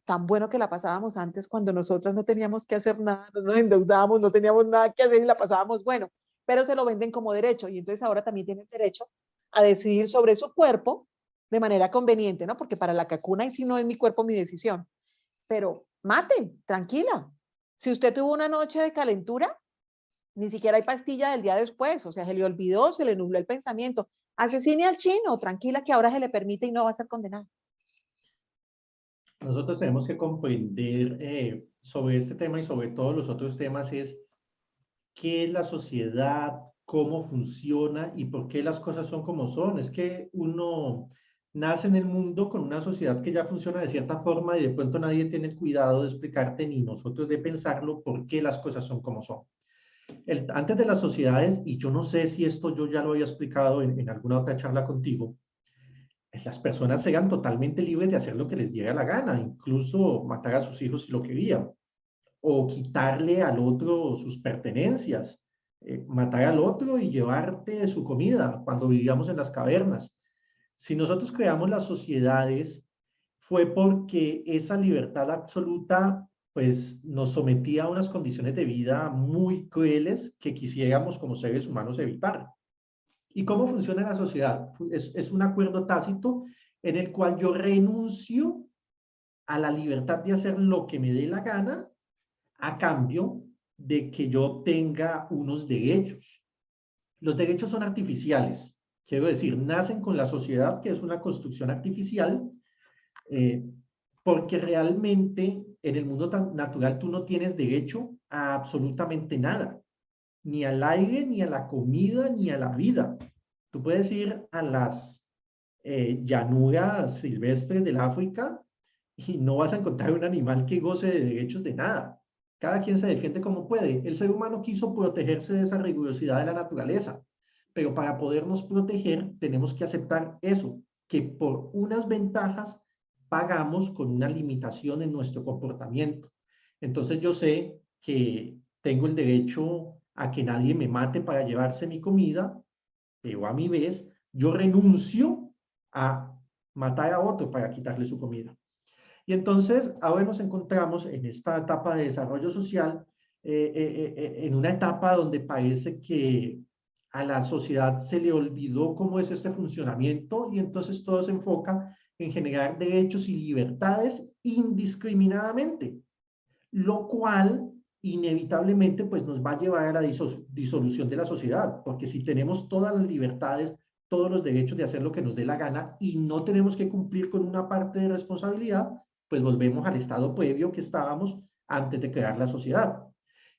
Tan bueno que la pasábamos antes cuando nosotras no teníamos que hacer nada, no nos endeudábamos, no teníamos nada que hacer y la pasábamos bueno, pero se lo venden como derecho y entonces ahora también tienen derecho a decidir sobre su cuerpo de manera conveniente, ¿no? Porque para la cacuna y si no es mi cuerpo, mi decisión. Pero mate, tranquila. Si usted tuvo una noche de calentura, ni siquiera hay pastilla del día después, o sea, se le olvidó, se le nubló el pensamiento. Asesine al chino, tranquila que ahora se le permite y no va a ser condenado. Nosotros tenemos que comprender sobre este tema y sobre todos los otros temas es qué es la sociedad, cómo funciona y por qué las cosas son como son. Es que uno nace en el mundo con una sociedad que ya funciona de cierta forma y de pronto nadie tiene el cuidado de explicarte ni nosotros de pensarlo por qué las cosas son como son. Antes de las sociedades, y yo no sé si esto yo ya lo había explicado en alguna otra charla contigo, las personas eran totalmente libres de hacer lo que les diera la gana, incluso matar a sus hijos si lo querían, o quitarle al otro sus pertenencias, matar al otro y llevarte su comida cuando vivíamos en las cavernas. Si nosotros creamos las sociedades, fue porque esa libertad absoluta pues nos sometía a unas condiciones de vida muy crueles que quisiéramos como seres humanos evitar. ¿Y cómo funciona la sociedad? Es un acuerdo tácito en el cual yo renuncio a la libertad de hacer lo que me dé la gana a cambio de que yo obtenga unos derechos. Los derechos son artificiales, quiero decir, nacen con la sociedad, que es una construcción artificial, porque realmente en el mundo tan natural tú no tienes derecho a absolutamente nada, ni al aire, ni a la comida, ni a la vida. Tú puedes ir a las llanuras silvestres del África y no vas a encontrar un animal que goce de derechos de nada. Cada quien se defiende como puede. El ser humano quiso protegerse de esa rigurosidad de la naturaleza, pero para podernos proteger tenemos que aceptar eso, que por unas ventajas pagamos con una limitación en nuestro comportamiento. Entonces yo sé que tengo el derecho a que nadie me mate para llevarse mi comida, pero a mi vez yo renuncio a matar a otro para quitarle su comida. Y entonces ahora nos encontramos en esta etapa de desarrollo social, en una etapa donde parece que a la sociedad se le olvidó cómo es este funcionamiento y entonces todo se enfoca en generar derechos y libertades indiscriminadamente, lo cual inevitablemente pues nos va a llevar a la disolución de la sociedad, porque si tenemos todas las libertades, todos los derechos de hacer lo que nos dé la gana y no tenemos que cumplir con una parte de responsabilidad, pues volvemos al estado previo que estábamos antes de crear la sociedad.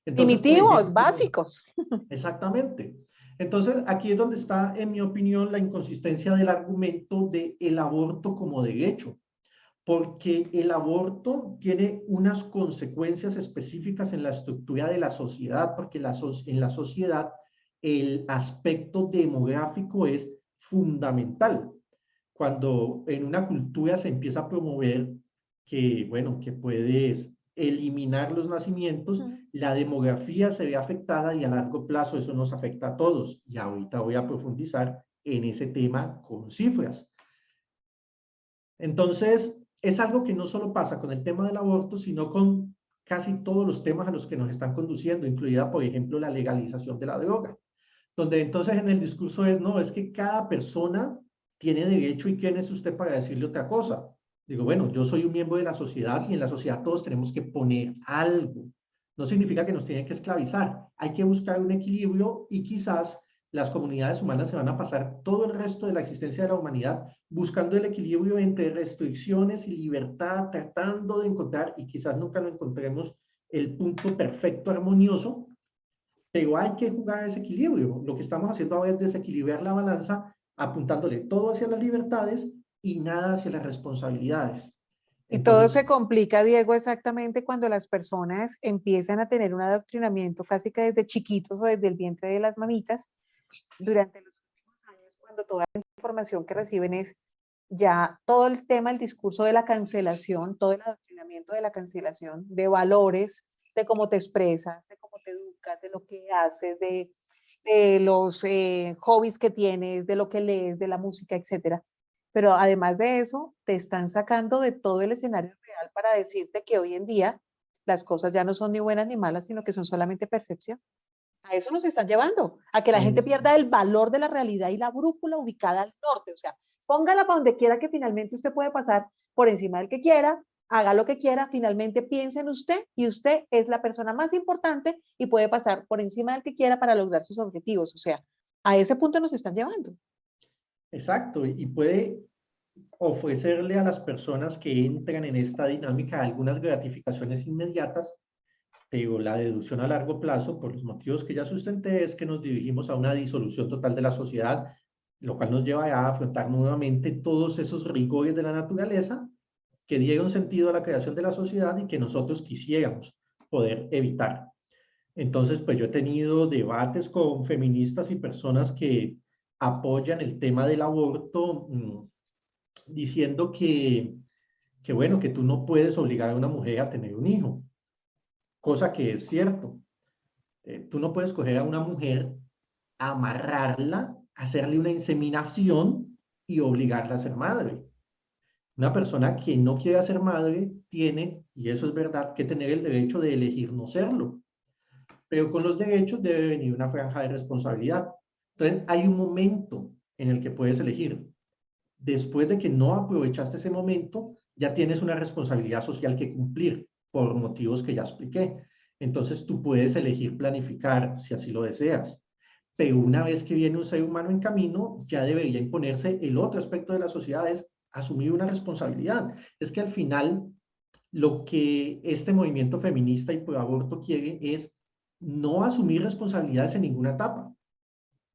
Entonces, Primitivos, básicos. Exactamente. Entonces, aquí es donde está, en mi opinión, la inconsistencia del argumento del aborto como derecho, porque el aborto tiene unas consecuencias específicas en la estructura de la sociedad, porque en la sociedad el aspecto demográfico es fundamental. Cuando en una cultura se empieza a promover que, bueno, que puedes eliminar los nacimientos, la demografía se ve afectada y a largo plazo eso nos afecta a todos. Y ahorita voy a profundizar en ese tema con cifras. Entonces, es algo que no solo pasa con el tema del aborto, sino con casi todos los temas a los que nos están conduciendo, incluida, por ejemplo, la legalización de la droga, donde entonces en el discurso es, no, es que cada persona tiene derecho y quién es usted para decirle otra cosa. Digo, bueno, yo soy un miembro de la sociedad y en la sociedad todos tenemos que poner algo. No significa que nos tienen que esclavizar. Hay que buscar un equilibrio y quizás las comunidades humanas se van a pasar todo el resto de la existencia de la humanidad buscando el equilibrio entre restricciones y libertad, tratando de encontrar, y quizás nunca lo encontremos, el punto perfecto, armonioso, pero hay que jugar ese equilibrio. Lo que estamos haciendo ahora es desequilibrar la balanza, apuntándole todo hacia las libertades y nada hacia las responsabilidades. Y todo se complica, Diego, exactamente cuando las personas empiezan a tener un adoctrinamiento casi que desde chiquitos o desde el vientre de las mamitas, durante los últimos años, cuando toda la información que reciben es ya todo el tema, el discurso de la cancelación, todo el adoctrinamiento de la cancelación, de valores, de cómo te expresas, de cómo te educas, de lo que haces, de los hobbies que tienes, de lo que lees, de la música, etcétera. Pero además de eso, te están sacando de todo el escenario real para decirte que hoy en día las cosas ya no son ni buenas ni malas, sino que son solamente percepción. A eso nos están llevando, a que la gente pierda el valor de la realidad y la brújula ubicada al norte. O sea, póngala para donde quiera, que finalmente usted puede pasar por encima del que quiera, haga lo que quiera, finalmente piense en usted y usted es la persona más importante y puede pasar por encima del que quiera para lograr sus objetivos. O sea, a ese punto nos están llevando. Exacto, y puede ofrecerle a las personas que entran en esta dinámica algunas gratificaciones inmediatas, pero la deducción a largo plazo, por los motivos que ya sustenté, es que nos dirigimos a una disolución total de la sociedad, lo cual nos lleva a afrontar nuevamente todos esos rigores de la naturaleza que dieron sentido a la creación de la sociedad y que nosotros quisiéramos poder evitar. Entonces, pues yo he tenido debates con feministas y personas que apoyan el tema del aborto, diciendo que bueno, que tú no puedes obligar a una mujer a tener un hijo, cosa que es cierto. Tú no puedes coger a una mujer, amarrarla, hacerle una inseminación y obligarla a ser madre. Una persona que no quiere ser madre tiene, y eso es verdad, que tener el derecho de elegir no serlo. Pero con los derechos debe venir una franja de responsabilidad. Entonces, hay un momento en el que puedes elegir. Después de que no aprovechaste ese momento, ya tienes una responsabilidad social que cumplir por motivos que ya expliqué. Entonces, tú puedes elegir planificar si así lo deseas. Pero una vez que viene un ser humano en camino, ya debería imponerse el otro aspecto de la sociedad, es asumir una responsabilidad. Es que al final, lo que este movimiento feminista y pro aborto quiere es no asumir responsabilidades en ninguna etapa.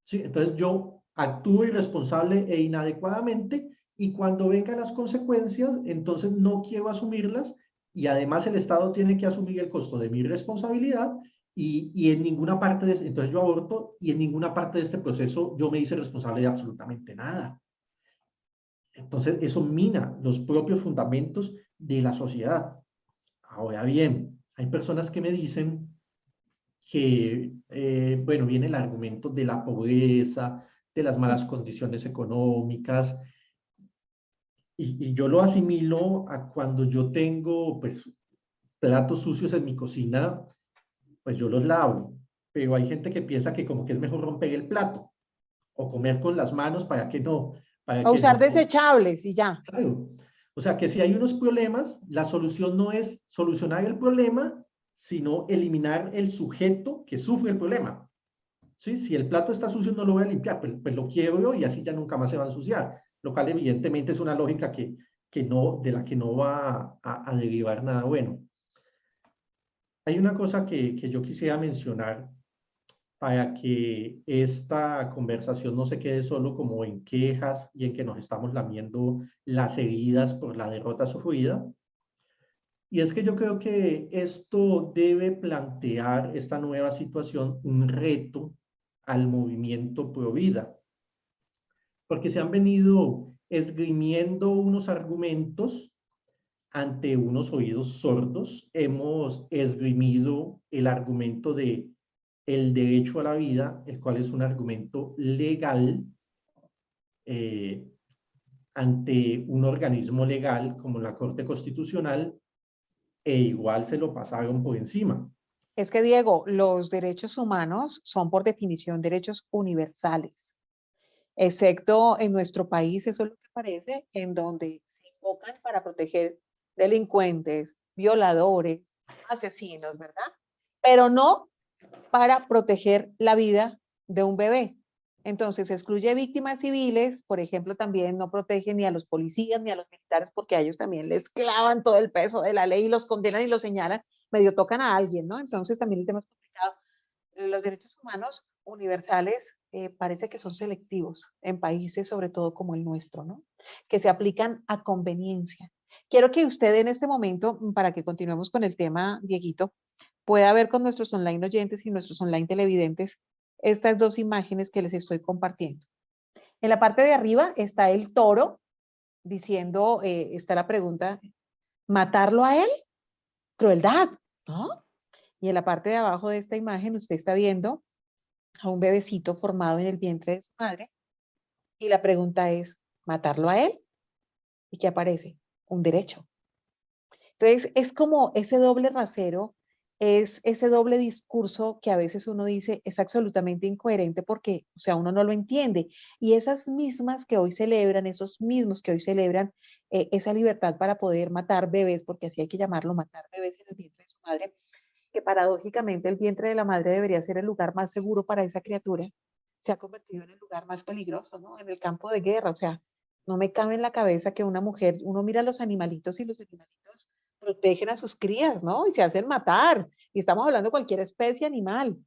¿Sí? Entonces yo actúo irresponsable e inadecuadamente y cuando vengan las consecuencias, entonces no quiero asumirlas y además el Estado tiene que asumir el costo de mi responsabilidad y en ninguna parte de, entonces yo aborto y en ninguna parte de este proceso yo me hice responsable de absolutamente nada. Entonces eso mina los propios fundamentos de la sociedad. Ahora bien, hay personas que me dicen que, bueno, viene el argumento de la pobreza, de las malas condiciones económicas, y yo lo asimilo a cuando yo tengo, pues, platos sucios en mi cocina, pues yo los lavo, pero hay gente que piensa que como que es mejor romper el plato o comer con las manos para A que usar no, desechables y ya. claro. O sea, que si hay unos problemas, la solución no es solucionar el problema, sino eliminar el sujeto que sufre el problema. ¿Sí? Si el plato está sucio, no lo voy a limpiar, pues lo quiero yo y así ya nunca más se va a ensuciar. Lo cual evidentemente es una lógica que no, de la que no va a derivar nada bueno. Hay una cosa que yo quisiera mencionar para que esta conversación no se quede solo como en quejas y en que nos estamos lamiendo las heridas por la derrota sufrida. Y es que yo creo que esto debe plantear esta nueva situación un reto al movimiento pro vida, porque se han venido esgrimiendo unos argumentos ante unos oídos sordos. Hemos esgrimido el argumento de el derecho a la vida, el cual es un argumento legal eh, ante un organismo legal como la Corte Constitucional, e igual se lo pasaron por encima. Es que, Diego, los derechos humanos son por definición derechos universales, excepto en nuestro país, eso es lo que parece, en donde se invocan para proteger delincuentes, violadores, asesinos, ¿verdad? Pero no para proteger la vida de un bebé. Entonces, excluye víctimas civiles, por ejemplo, también no protege ni a los policías ni a los militares porque a ellos también les clavan todo el peso de la ley y los condenan y los señalan, medio tocan a alguien, ¿no? Entonces, también el tema es complicado. Los derechos humanos universales parece que son selectivos en países, sobre todo como el nuestro, ¿no? Que se aplican a conveniencia. Quiero que usted en este momento, para que continuemos con el tema, Dieguito, pueda ver con nuestros online oyentes y nuestros online televidentes estas dos imágenes que les estoy compartiendo. En la parte de arriba está el toro diciendo, está la pregunta, ¿matarlo a él? Crueldad, ¿no? Y en la parte de abajo de esta imagen usted está viendo a un bebecito formado en el vientre de su madre y la pregunta es, ¿matarlo a él? ¿Y qué aparece? Un derecho. Entonces, es como ese doble rasero, es ese doble discurso que a veces uno dice es absolutamente incoherente porque, o sea, uno no lo entiende. Y esas mismas que hoy celebran, esos mismos que hoy celebran esa libertad para poder matar bebés, porque así hay que llamarlo, matar bebés en el vientre de su madre, que paradójicamente el vientre de la madre debería ser el lugar más seguro para esa criatura, se ha convertido en el lugar más peligroso, ¿no? En el campo de guerra, o sea, no me cabe en la cabeza que una mujer, uno mira a los animalitos y los animalitos protegen a sus crías, ¿no? Y se hacen matar. Y estamos hablando de cualquier especie animal.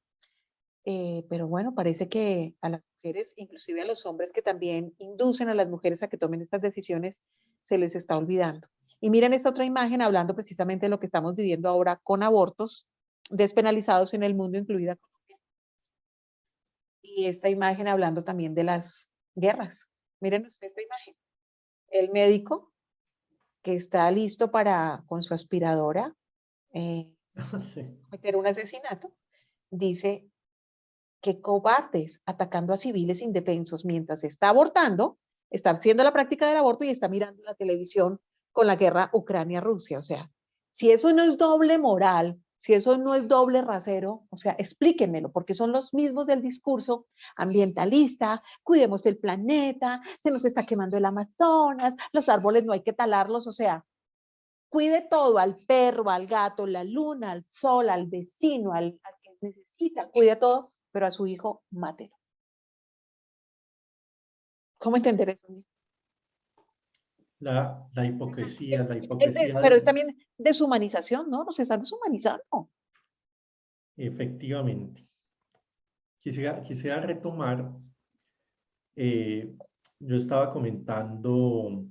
Pero bueno, parece que a las mujeres, inclusive a los hombres que también inducen a las mujeres a que tomen estas decisiones, se les está olvidando. Y miren esta otra imagen hablando precisamente de lo que estamos viviendo ahora con abortos despenalizados en el mundo, incluida Colombia. Y esta imagen hablando también de las guerras. Miren usted esta imagen. El médico que está listo para, con su aspiradora, Sí. cometer un asesinato, dice que cobardes atacando a civiles indefensos mientras está abortando, está haciendo la práctica del aborto y está mirando la televisión con la guerra Ucrania-Rusia. O sea, si eso no es doble moral, si eso no es doble rasero, o sea, explíquenmelo, porque son los mismos del discurso ambientalista, cuidemos el planeta, se nos está quemando el Amazonas, los árboles no hay que talarlos, o sea, cuide todo, al perro, al gato, la luna, al sol, al vecino, al que necesita, cuide todo, pero a su hijo, mátelo. ¿Cómo entender eso? La hipocresía, Pero es también deshumanización, ¿no? Nos están deshumanizando. efectivamente. Quisiera retomar, yo estaba comentando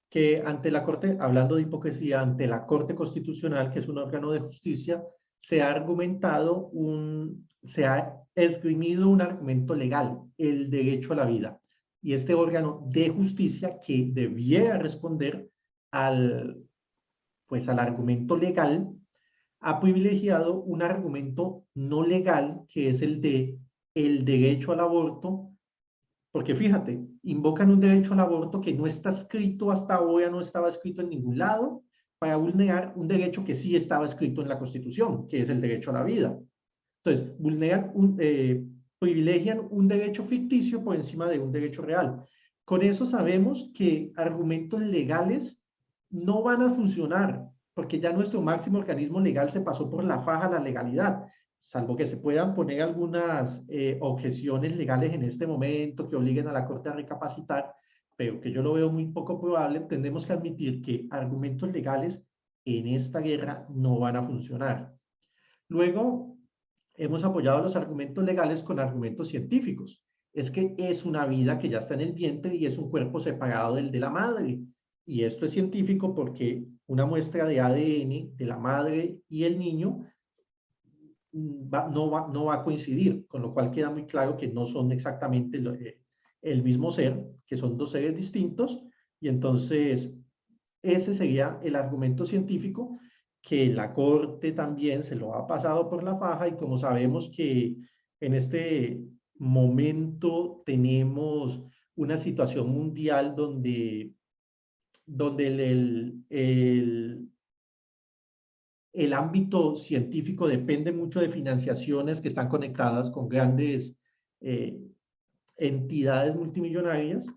que ante la Corte, hablando de hipocresía, ante la Corte Constitucional, que es un órgano de justicia, se ha argumentado se ha esgrimido un argumento legal, el derecho a la vida. Y este órgano de justicia que debiera responder pues al argumento legal, ha privilegiado un argumento no legal, que es el de el derecho al aborto, porque fíjate, invocan un derecho al aborto que no está escrito hasta ahora, no estaba escrito en ningún lado, para vulnerar un derecho que sí estaba escrito en la Constitución, que es el derecho a la vida. Entonces, privilegian un derecho ficticio por encima de un derecho real. Con eso sabemos que argumentos legales no van a funcionar, porque ya nuestro máximo organismo legal se pasó por la faja la legalidad, salvo que se puedan poner algunas objeciones legales en este momento que obliguen a la Corte a recapacitar, pero que yo lo veo muy poco probable. Tenemos que admitir que argumentos legales en esta guerra no van a funcionar. Luego, hemos apoyado los argumentos legales con argumentos científicos. Es que es una vida que ya está en el vientre y es un cuerpo separado del de la madre. Y esto es científico porque una muestra de ADN de la madre y el niño no va a coincidir, con lo cual queda muy claro que no son exactamente el mismo ser, que son dos seres distintos, y entonces ese sería el argumento científico, que la Corte también se lo ha pasado por la faja, y como sabemos que en este momento tenemos una situación mundial donde el ámbito científico depende mucho de financiaciones que están conectadas con grandes entidades multimillonarias.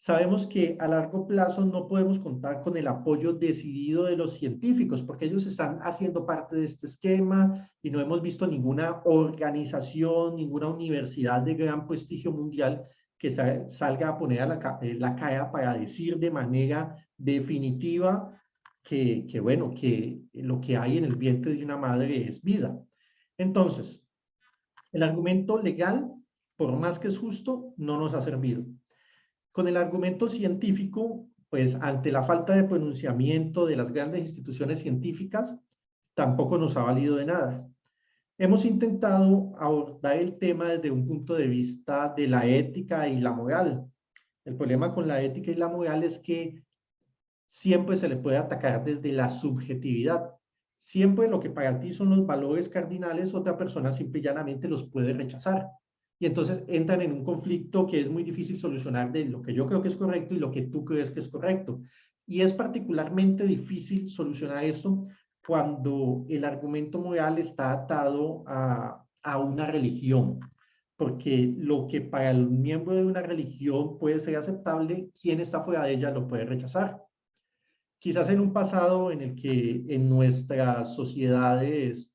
Sabemos que a largo plazo no podemos contar con el apoyo decidido de los científicos, porque ellos están haciendo parte de este esquema y no hemos visto ninguna organización, ninguna universidad de gran prestigio mundial que salga a poner la cara para decir de manera definitiva que lo que hay en el vientre de una madre es vida. Entonces, el argumento legal, por más que es justo, no nos ha servido. Con el argumento científico, pues ante la falta de pronunciamiento de las grandes instituciones científicas, tampoco nos ha valido de nada. Hemos intentado abordar el tema desde un punto de vista de la ética y la moral. El problema con la ética y la moral es que siempre se le puede atacar desde la subjetividad. Siempre lo que para ti son los valores cardinales, otra persona simple y llanamente los puede rechazar. Y entonces entran en un conflicto que es muy difícil solucionar de lo que yo creo que es correcto y lo que tú crees que es correcto. Y es particularmente difícil solucionar esto cuando el argumento moral está atado a una religión. Porque lo que para el miembro de una religión puede ser aceptable, quien está fuera de ella lo puede rechazar. Quizás en un pasado en el que en nuestras sociedades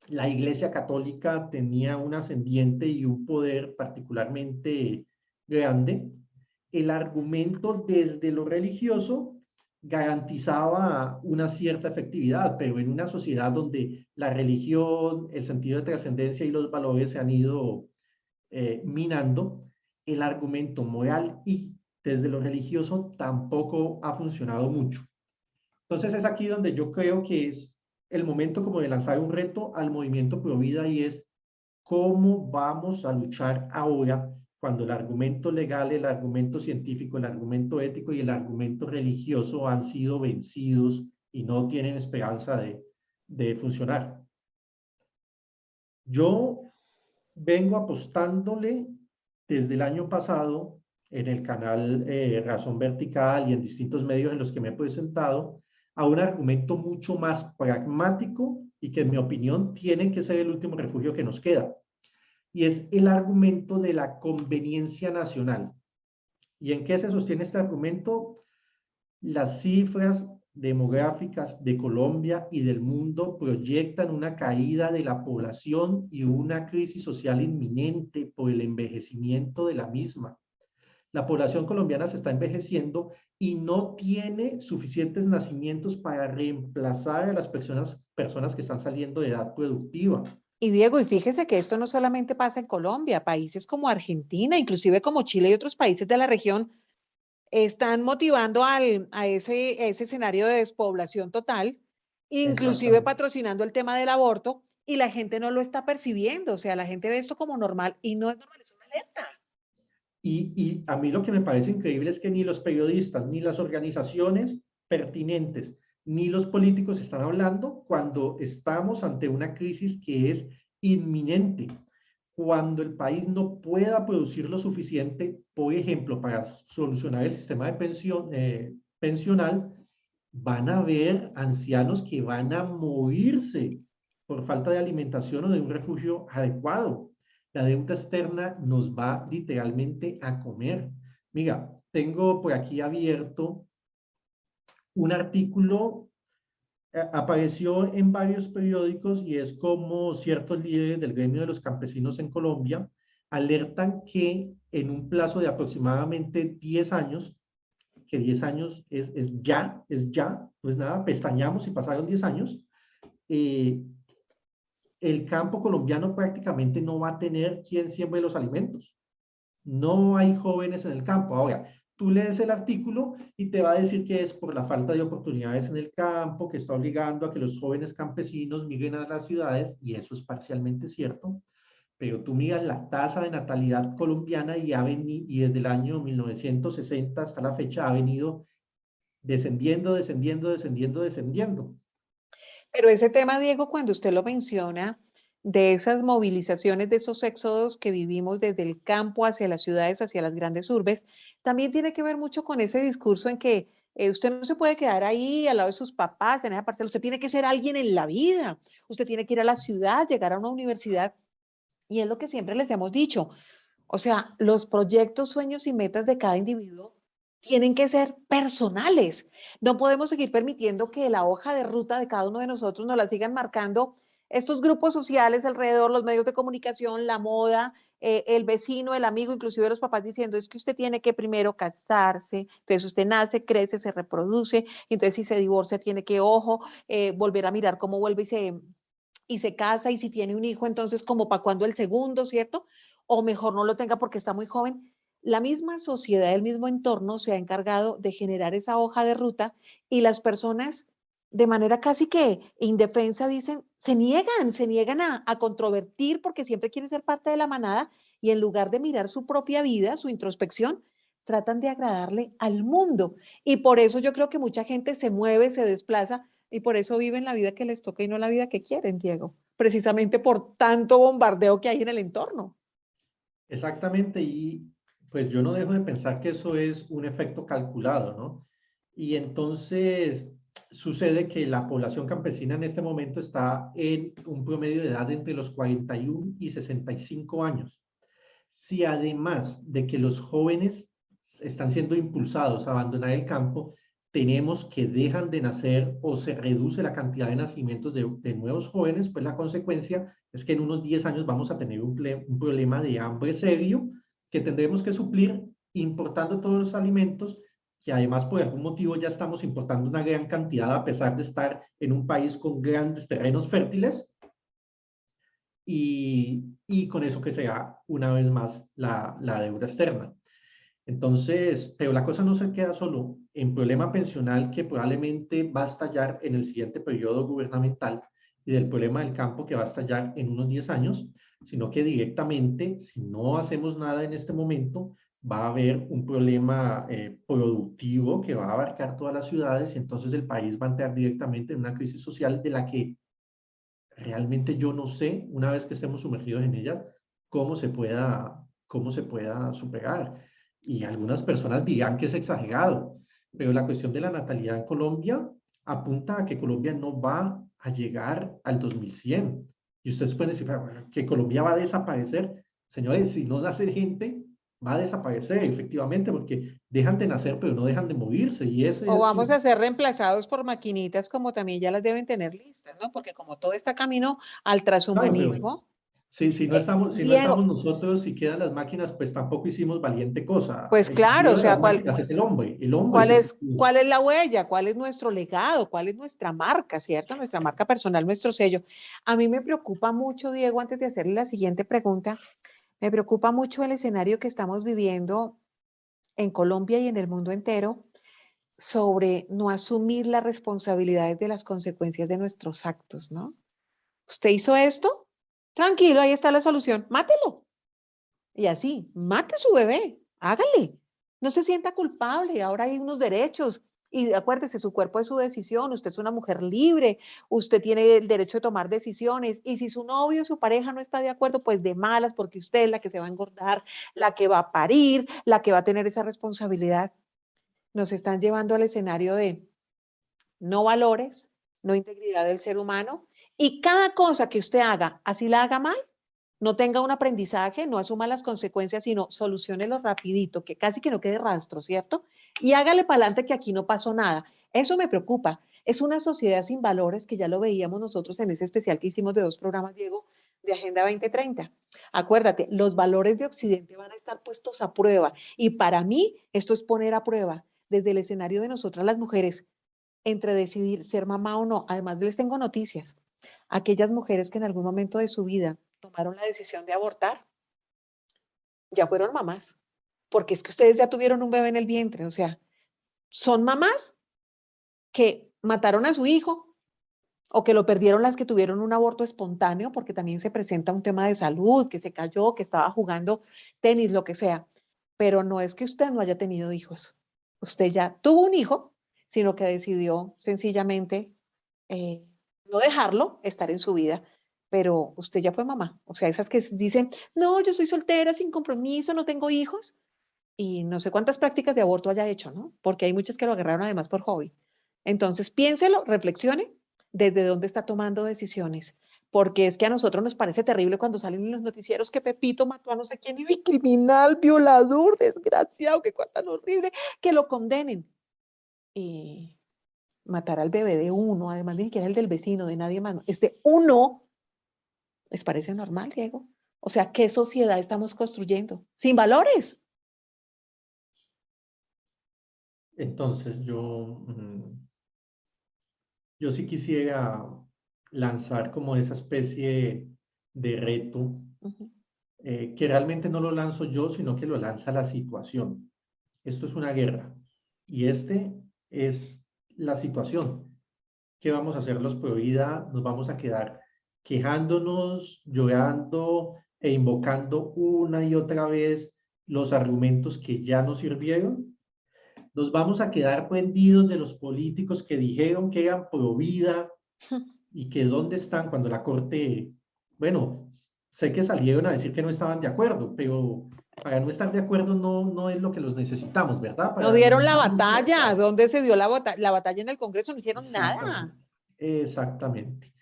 la Iglesia Católica tenía un ascendiente y un poder particularmente grande, el argumento desde lo religioso garantizaba una cierta efectividad, pero en una sociedad donde la religión, el sentido de trascendencia y los valores se han ido minando, el argumento moral y desde lo religioso tampoco ha funcionado mucho. Entonces es aquí donde yo creo que es el momento como de lanzar un reto al movimiento Pro Vida, y es cómo vamos a luchar ahora cuando el argumento legal, el argumento científico, el argumento ético y el argumento religioso han sido vencidos y no tienen esperanza de funcionar. Yo vengo apostándole desde el año pasado en el canal Razón Vertical y en distintos medios en los que me he presentado a un argumento mucho más pragmático y que en mi opinión tiene que ser el último refugio que nos queda. Y es el argumento de la conveniencia nacional. ¿Y en qué se sostiene este argumento? Las cifras demográficas de Colombia y del mundo proyectan una caída de la población y una crisis social inminente por el envejecimiento de la misma. La población colombiana se está envejeciendo y no tiene suficientes nacimientos para reemplazar a las personas que están saliendo de edad productiva. Y Diego, y fíjese que esto no solamente pasa en Colombia, países como Argentina, inclusive como Chile y otros países de la región, están motivando a ese escenario de despoblación total, inclusive Exactamente. patrocinando el tema del aborto, y la gente no lo está percibiendo, o sea, la gente ve esto como normal y no es normal, es una alerta. Y a mí lo que me parece increíble es que ni los periodistas, ni las organizaciones pertinentes, ni los políticos están hablando cuando estamos ante una crisis que es inminente. Cuando el país no pueda producir lo suficiente, por ejemplo, para solucionar el sistema de pensional, van a haber ancianos que van a morirse por falta de alimentación o de un refugio adecuado. La deuda externa nos va literalmente a comer. Mira, tengo por aquí abierto un artículo, apareció en varios periódicos y es como ciertos líderes del gremio de los campesinos en Colombia alertan que en un plazo de aproximadamente 10 años, que 10 años es ya, pues nada, pestañamos y pasaron 10 años, el campo colombiano prácticamente no va a tener quien siembre los alimentos. No hay jóvenes en el campo. Ahora, tú lees el artículo y te va a decir que es por la falta de oportunidades en el campo, que está obligando a que los jóvenes campesinos migren a las ciudades, y eso es parcialmente cierto, pero tú miras la tasa de natalidad colombiana y desde el año 1960 hasta la fecha ha venido descendiendo, descendiendo, descendiendo, descendiendo. Pero ese tema, Diego, cuando usted lo menciona, de esas movilizaciones, de esos éxodos que vivimos desde el campo hacia las ciudades, hacia las grandes urbes, también tiene que ver mucho con ese discurso en que usted no se puede quedar ahí al lado de sus papás, en esa parcela, usted tiene que ser alguien en la vida, usted tiene que ir a la ciudad, llegar a una universidad, y es lo que siempre les hemos dicho. O sea, los proyectos, sueños y metas de cada individuo tienen que ser personales. No podemos seguir permitiendo que la hoja de ruta de cada uno de nosotros nos la sigan marcando estos grupos sociales alrededor, los medios de comunicación, la moda, el vecino, el amigo, inclusive los papás diciendo es que usted tiene que primero casarse, entonces usted nace, crece, se reproduce, y entonces si se divorcia tiene que, ojo, volver a mirar cómo vuelve y se casa, y si tiene un hijo, entonces como para cuando el segundo, ¿cierto? O mejor no lo tenga porque está muy joven. La misma sociedad, el mismo entorno se ha encargado de generar esa hoja de ruta, y las personas de manera casi que indefensa dicen, se niegan a controvertir porque siempre quieren ser parte de la manada, y en lugar de mirar su propia vida, su introspección, tratan de agradarle al mundo. Y por eso yo creo que mucha gente se mueve, se desplaza, y por eso viven la vida que les toca y no la vida que quieren, Diego, precisamente por tanto bombardeo que hay en el entorno. Exactamente, y pues yo no dejo de pensar que eso es un efecto calculado, ¿no? Y entonces sucede que la población campesina en este momento está en un promedio de edad entre los 41 y 65 años. Si además de que los jóvenes están siendo impulsados a abandonar el campo, tenemos que dejan de nacer o se reduce la cantidad de nacimientos de nuevos jóvenes, pues la consecuencia es que en unos 10 años vamos a tener un problema de hambre serio que tendremos que suplir importando todos los alimentos que además por algún motivo ya estamos importando una gran cantidad a pesar de estar en un país con grandes terrenos fértiles, y con eso que sea una vez más la deuda externa. Entonces, pero la cosa no se queda solo en problema pensional que probablemente va a estallar en el siguiente periodo gubernamental y del problema del campo que va a estallar en unos 10 años, sino que directamente, si no hacemos nada en este momento, va a haber un problema productivo que va a abarcar todas las ciudades, y entonces el país va a entrar directamente en una crisis social de la que realmente yo no sé, una vez que estemos sumergidos en ella, cómo se pueda superar. Y algunas personas dirán que es exagerado, pero la cuestión de la natalidad en Colombia apunta a que Colombia no va a llegar al 2100. Y ustedes pueden decir que Colombia va a desaparecer. Señores, si no nace gente, va a desaparecer, efectivamente, porque dejan de nacer, pero no dejan de morirse. Y ese O es vamos a ser reemplazados por maquinitas como también ya las deben tener listas, ¿no? Porque como todo está camino al claro, pero transhumanismo, Sí, si no Diego, estamos nosotros y quedan las máquinas, pues tampoco hicimos valiente cosa. pues El que claro, o cuida de sea, las máquinas es el hombre. El hombre es el que cuida. cuál es la huella? ¿Cuál es nuestro legado? ¿Cuál es nuestra marca, cierto? Nuestra marca personal, nuestro sello. A mí me preocupa mucho, Diego, antes de hacerle la siguiente pregunta, me preocupa mucho el escenario que estamos viviendo en Colombia y en el mundo entero sobre no asumir las responsabilidades de las consecuencias de nuestros actos, ¿no? ¿Usted hizo esto? Tranquilo, ahí está la solución. Mátelo. Y así, mate a su bebé, hágale. No se sienta culpable, ahora hay unos derechos. Y acuérdese, su cuerpo es su decisión, usted es una mujer libre, usted tiene el derecho de tomar decisiones. Y si su novio o su pareja no está de acuerdo, pues de malas, porque usted es la que se va a engordar, la que va a parir, la que va a tener esa responsabilidad. Nos están llevando al escenario de no valores, no integridad del ser humano. Y cada cosa que usted haga, así la haga mal, no tenga un aprendizaje, no asuma las consecuencias, sino solucionelo rapidito, que casi que no quede rastro, ¿cierto? Y hágale para adelante que aquí no pasó nada. Eso me preocupa. Es una sociedad sin valores que ya lo veíamos nosotros en ese especial que hicimos de 2 programas, Diego, de Agenda 2030. Acuérdate, los valores de Occidente van a estar puestos a prueba. Y para mí, esto es poner a prueba desde el escenario de nosotras las mujeres entre decidir ser mamá o no. Además, les tengo noticias. Aquellas mujeres que en algún momento de su vida tomaron la decisión de abortar, ya fueron mamás, porque es que ustedes ya tuvieron un bebé en el vientre, o sea, son mamás que mataron a su hijo o que lo perdieron las que tuvieron un aborto espontáneo, porque también se presenta un tema de salud, que se cayó, que estaba jugando tenis, lo que sea. Pero no es que usted no haya tenido hijos. Usted ya tuvo un hijo, sino que decidió sencillamente no dejarlo estar en su vida. Pero usted ya fue mamá. O sea, esas que dicen, no, yo soy soltera, sin compromiso, no tengo hijos. Y no sé cuántas prácticas de aborto haya hecho, ¿no? Porque hay muchas que lo agarraron además por hobby. Entonces, piénselo, reflexione desde dónde está tomando decisiones. Porque es que a nosotros nos parece terrible cuando salen en los noticieros que Pepito mató a no sé quién y criminal, violador, desgraciado, que cosa tan horrible, que lo condenen. Y matar al bebé de uno, además ni siquiera el del vecino, de nadie más, es de uno, ¿les parece normal, Diego? O sea, ¿qué sociedad estamos construyendo? Sin valores. Entonces, yo sí quisiera lanzar como esa especie de reto, Uh -huh. que realmente no lo lanzo yo, sino que lo lanza la situación. Esto es una guerra y este es la situación. ¿Qué vamos a hacer los pro vida? Nos vamos a quedar quejándonos, llorando e invocando una y otra vez los argumentos que ya nos sirvieron. Nos vamos a quedar prendidos de los políticos que dijeron que eran pro vida y que dónde están cuando la corte, bueno, sé que salieron a decir que no estaban de acuerdo, pero para no estar de acuerdo no es lo que los necesitamos, ¿verdad? No Para dieron la necesitamos un batalla. tratado. ¿Dónde se dio la batalla en el Congreso? No hicieron nada. Exactamente, exactamente.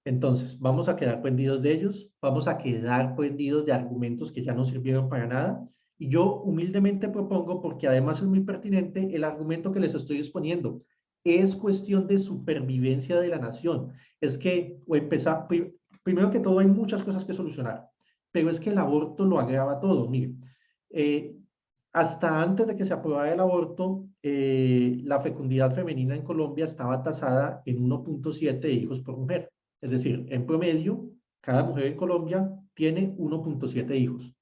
Entonces, vamos a quedar prendidos de ellos, vamos a quedar prendidos de argumentos que ya no sirvieron para nada. Y yo humildemente propongo, porque además es muy pertinente, el argumento que les estoy exponiendo. Es cuestión de supervivencia de la nación. Es que, o empezar, primero que todo, hay muchas cosas que solucionar, pero es que el aborto lo agrava todo. Mire, eh, hasta antes de que se aprobara el aborto, la fecundidad femenina en Colombia estaba tasada en 1.7 hijos por mujer. Es decir, en promedio, cada mujer en Colombia tiene 1.7 hijos.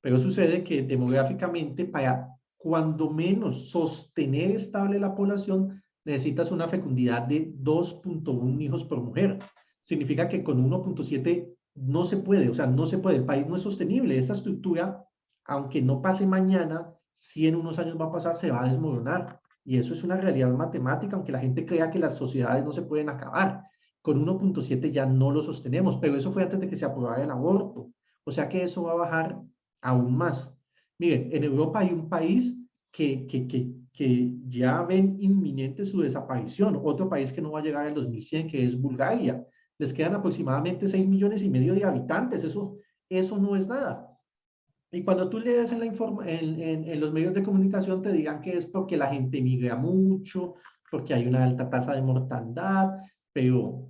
Pero sucede que demográficamente, para cuando menos sostener estable la población, necesitas una fecundidad de 2.1 hijos por mujer. Significa que con 1.7 no se puede, o sea, no se puede. El país no es sostenible. Esta estructura, aunque no pase mañana, si en unos años va a pasar, se va a desmoronar. Y eso es una realidad matemática, aunque la gente crea que las sociedades no se pueden acabar. Con 1.7 ya no lo sostenemos, pero eso fue antes de que se aprobara el aborto. O sea que eso va a bajar aún más. Miren, en Europa hay un país que ya ven inminente su desaparición. Otro país que no va a llegar al 2100, que es Bulgaria. Les quedan aproximadamente 6,5 millones de habitantes. Eso no es nada. Y cuando tú lees en los medios de comunicación, te digan que es porque la gente migra mucho, porque hay una alta tasa de mortandad, pero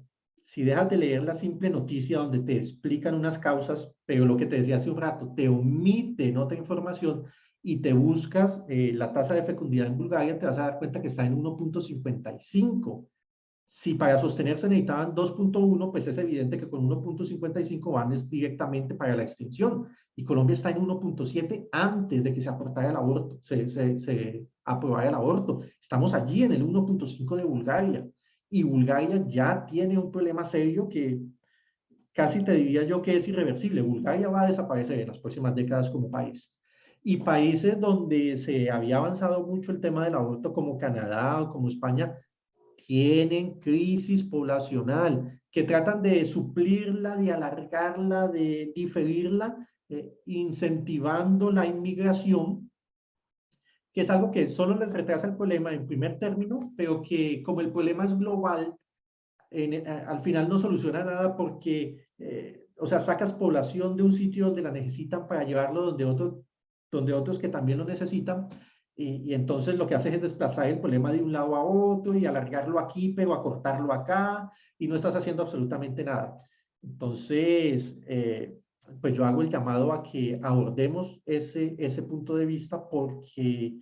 si dejas de leer la simple noticia donde te explican unas causas, pero lo que te decía hace un rato, te omiten otra información y te buscas la tasa de fecundidad en Bulgaria, te vas a dar cuenta que está en 1.55. Si para sostenerse necesitaban 2.1, pues es evidente que con 1.55 van directamente para la extinción. Y Colombia está en 1.7 antes de que se aportara el aborto, se aprobara el aborto. Estamos allí en el 1.5 de Bulgaria. Y Bulgaria ya tiene un problema serio que casi te diría yo que es irreversible. Bulgaria va a desaparecer en las próximas décadas como país. Y países donde se había avanzado mucho el tema del aborto, como Canadá o como España, tienen crisis poblacional que tratan de suplirla, de alargarla, de diferirla, incentivando la inmigración, que es algo que solo les retrasa el problema en primer término, pero que como el problema es global, al final no soluciona nada porque, o sea, sacas población de un sitio donde la necesitan para llevarlo donde otros que también lo necesitan, y entonces lo que haces es desplazar el problema de un lado a otro y alargarlo aquí, pero acortarlo acá, y no estás haciendo absolutamente nada. Entonces, pues yo hago el llamado a que abordemos ese punto de vista porque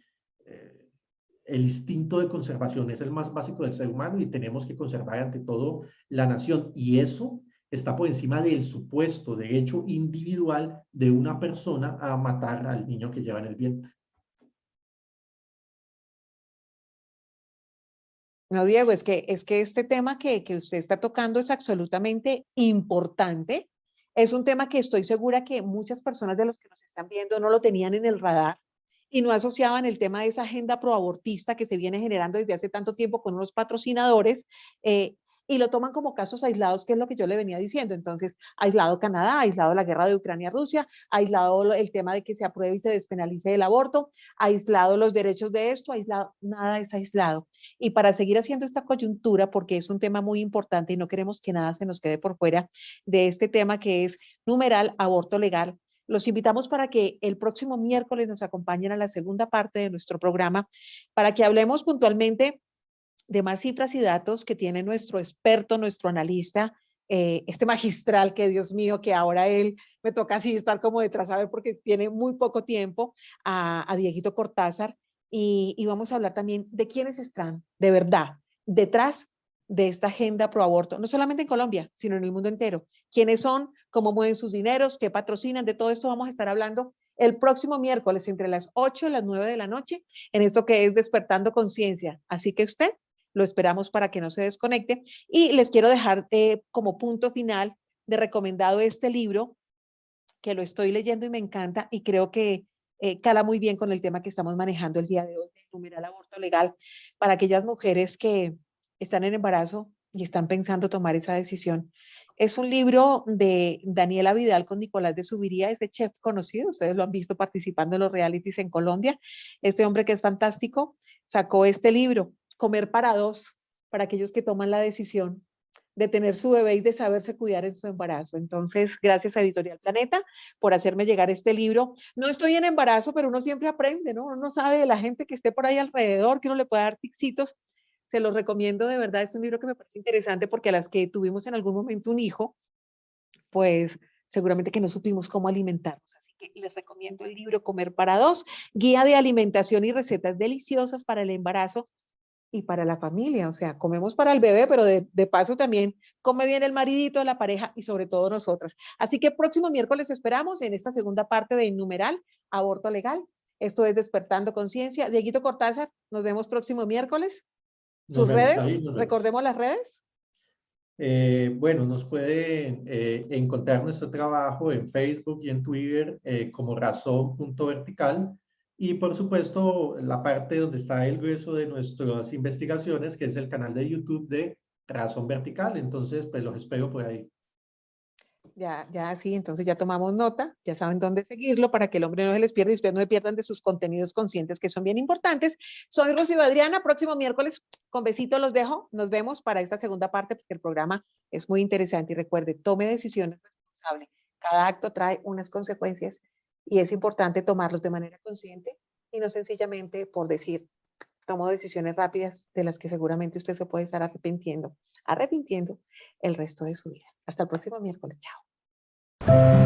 el instinto de conservación es el más básico del ser humano y tenemos que conservar ante todo la nación. Y eso está por encima del supuesto derecho individual de una persona a matar al niño que lleva en el vientre. No, Diego, es que este tema que usted está tocando es absolutamente importante. Es un tema que estoy segura que muchas personas de los que nos están viendo no lo tenían en el radar y no asociaban el tema de esa agenda proabortista que se viene generando desde hace tanto tiempo con unos patrocinadores, y lo toman como casos aislados, que es lo que yo le venía diciendo. Entonces, aislado Canadá, aislado la guerra de Ucrania-Rusia, aislado el tema de que se apruebe y se despenalice el aborto, aislado los derechos de esto, aislado, nada es aislado. Y para seguir haciendo esta coyuntura, porque es un tema muy importante y no queremos que nada se nos quede por fuera de este tema que es numeral aborto legal, los invitamos para que el próximo miércoles nos acompañen a la segunda parte de nuestro programa para que hablemos puntualmente de más cifras y datos que tiene nuestro experto, nuestro analista, este magistral que, Dios mío, que ahora él me toca así estar como detrás a ver porque tiene muy poco tiempo, a Dieguito Cortázar, y vamos a hablar también de quiénes están de verdad detrás de esta agenda pro aborto, no solamente en Colombia, sino en el mundo entero. ¿Quiénes son? ¿Cómo mueven sus dineros? ¿Qué patrocinan? De todo esto vamos a estar hablando el próximo miércoles entre las 8 y las 9 de la noche en esto que es Despertando Conciencia. Así que usted lo esperamos para que no se desconecte. Y les quiero dejar como punto final de recomendado este libro, que lo estoy leyendo y me encanta y creo que cala muy bien con el tema que estamos manejando el día de hoy, el numeral aborto legal, para aquellas mujeres que están en embarazo y están pensando tomar esa decisión. Es un libro de Daniela Vidal con Nicolás de Subiría, ese chef conocido, ustedes lo han visto participando en los realities en Colombia. Este hombre que es fantástico sacó este libro, Comer para dos, para aquellos que toman la decisión de tener su bebé y de saberse cuidar en su embarazo. Entonces, gracias a Editorial Planeta por hacerme llegar este libro. No estoy en embarazo, pero uno siempre aprende, ¿no? Uno no sabe de la gente que esté por ahí alrededor, que uno le pueda dar tipsitos. Se los recomiendo, de verdad, es un libro que me parece interesante porque a las que tuvimos en algún momento un hijo, pues seguramente que no supimos cómo alimentarnos. Así que les recomiendo el libro Comer para dos, guía de alimentación y recetas deliciosas para el embarazo y para la familia. O sea, comemos para el bebé, pero de paso también come bien el maridito, la pareja y sobre todo nosotras. Así que próximo miércoles esperamos en esta segunda parte de Numeral Aborto Legal. Esto es Despertando Conciencia. Dieguito Cortázar, nos vemos próximo miércoles. Nos ¿Sus vemos, redes? David, nos vemos. Recordemos las redes. Bueno, nos pueden encontrar nuestro trabajo en Facebook y en Twitter como razón.vertical y por supuesto la parte donde está el grueso de nuestras investigaciones, que es el canal de YouTube de Razón Vertical. Entonces, pues los espero por ahí. Ya, sí, entonces ya tomamos nota, ya saben dónde seguirlo para que el hombre no se les pierda y ustedes no se pierdan de sus contenidos conscientes que son bien importantes. Soy Rocío Adriana, próximo miércoles con besito los dejo, nos vemos para esta segunda parte porque el programa es muy interesante y recuerde, tome decisiones responsables, cada acto trae unas consecuencias y es importante tomarlos de manera consciente y no sencillamente por decir, tomo decisiones rápidas de las que seguramente usted se puede estar arrepintiendo el resto de su vida. Hasta el próximo miércoles. Chao.